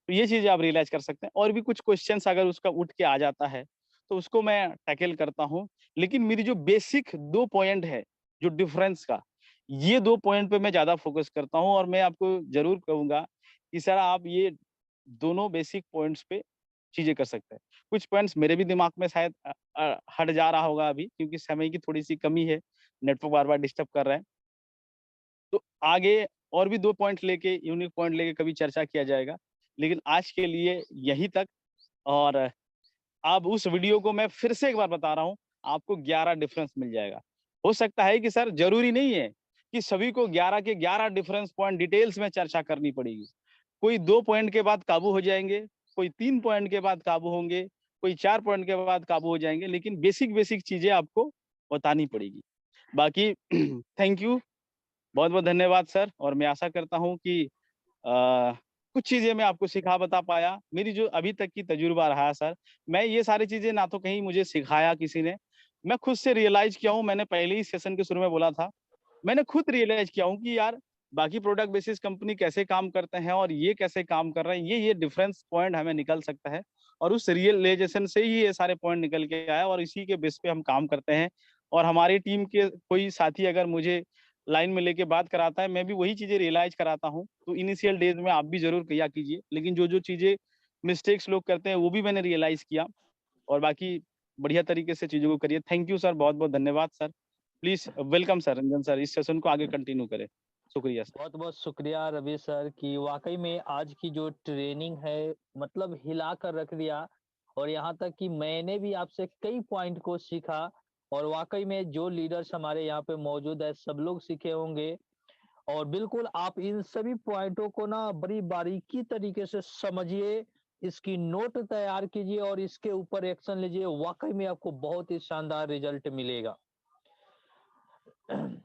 तो ये चीज़ें आप रियलाइज़ कर सकते हैं और भी कुछ क्वेश्चन्स अगर उसका उठ के आ जाता है, तो उसको मैं टैकल करता हूँ। लेकिन मेरी जो बेसिक 2 पॉइंट है, जो डिफरेंस का, ये 2 पॉइंट पे मैं ज़्यादा फ़ोकस करता हूँ और मैं आपको ज़रूर कहूँगा कि सर आप ये दोनों बेसिक पॉइंट्स पे चीज़ें कर सकते हैं। कुछ पॉइंट्स मेरे भी दिमाग में शायद हट जा रहा होगा अभी क्योंकि समय की थोड़ी-सी कमी है, नेटवर्क बार-बार डिस्टर्ब कर रहा है। तो आगे और भी 2 पॉइंट लेके यूनिक पॉइंट लेके कभी चर्चा किया जाएगा। लेकिन आज के लिए यहीं तक और अब उस वीडियो को मैं फिर से एक बार बता रहा हूँ, आपको 11 डिफरेंस मिल जाएगा। हो सकता है कि सर ज़रूरी नहीं है कि सभी को 11 के 11 डिफरेंस पॉइंट डिटेल्स में चर्चा करनी पड़ेगी। कोई 2 पॉइंट के बाद काबू हो जाएँगे, कोई 3 पॉइंट के बाद काबू होंगे, कोई 4 पॉइंट के बाद काबू हो जाएँगे, लेकिन बेसिक-बेसिक चीज़ें आपको बतानी पड़ेगी। बाकी थैंक यू, बहुत-बहुत धन्यवाद सर और मैं आशा करता हूँ कि अ, कुछ चीज़ें मैं आपको सिखा बता पाया। मेरी जो अभी तक की तजुर्बा रहा सर, मैं ये सारी चीज़ें ना तो कहीं मुझे सिखाया किसी ने, मैं खुद से रियलाइज़ किया हूँ, मैंने पहले ही सेशन के शुरू में बोला था। मैंने खुद रियलाइज़ किया हूँ कि यार बाकी प्रोडक्ट बेसिस कंपनी कैसे काम करते हैं और ये कैसे काम कर रहे हैं, ये डिफरेंस पॉइंट हमें निकल सकता है और उस रियलाइज़ेशन से ही ये सारे पॉइंट निकल के आया और इसी के बेस पे हम काम करते हैं और हमारी टीम के कोई साथी अगर मुझे लाइन में लेके बात कराता है, मैं भी वही चीज़ें रियलाइज़ कराता हूँ। तो इनिशियल डेज़ में आप भी ज़रूर किया कीजिए, लेकिन जो-जो चीज़ें मिस्टेक्स लोग करते हैं, वो भी मैंने रियलाइज़ किया और बाकी बढ़िया तरीके से चीज़ों को करिए। थैंक यू सर, बहुत-बहुत धन्यवाद sir. Please welcome sir, Ranjan sir, इस सेशन को आगे कंटिन्यू करें। शुक्रिया सर। बहुत-बहुत शुक्रिया रवि सर कि वाक़ई में आज की जो ट्रेनिंग है मतलब हिला कर रख दिया और यहाँ तक कि मैंने भी आपसे कई पॉइंट को सीखा और वाक़ई में जो लीडर्स हमारे यहाँ पे मौजूद है सब लोग सीखे होंगे और बिल्कुल आप इन सभी पॉइंटों को ना बड़ी बारीकी तरीके से समझिए, इसकी नोट तैयार कीजिए और इसके ऊपर एक्शन लीजिए, वाक़ई में आपको बहुत ही शानदार रिज़ल्ट मिलेगा।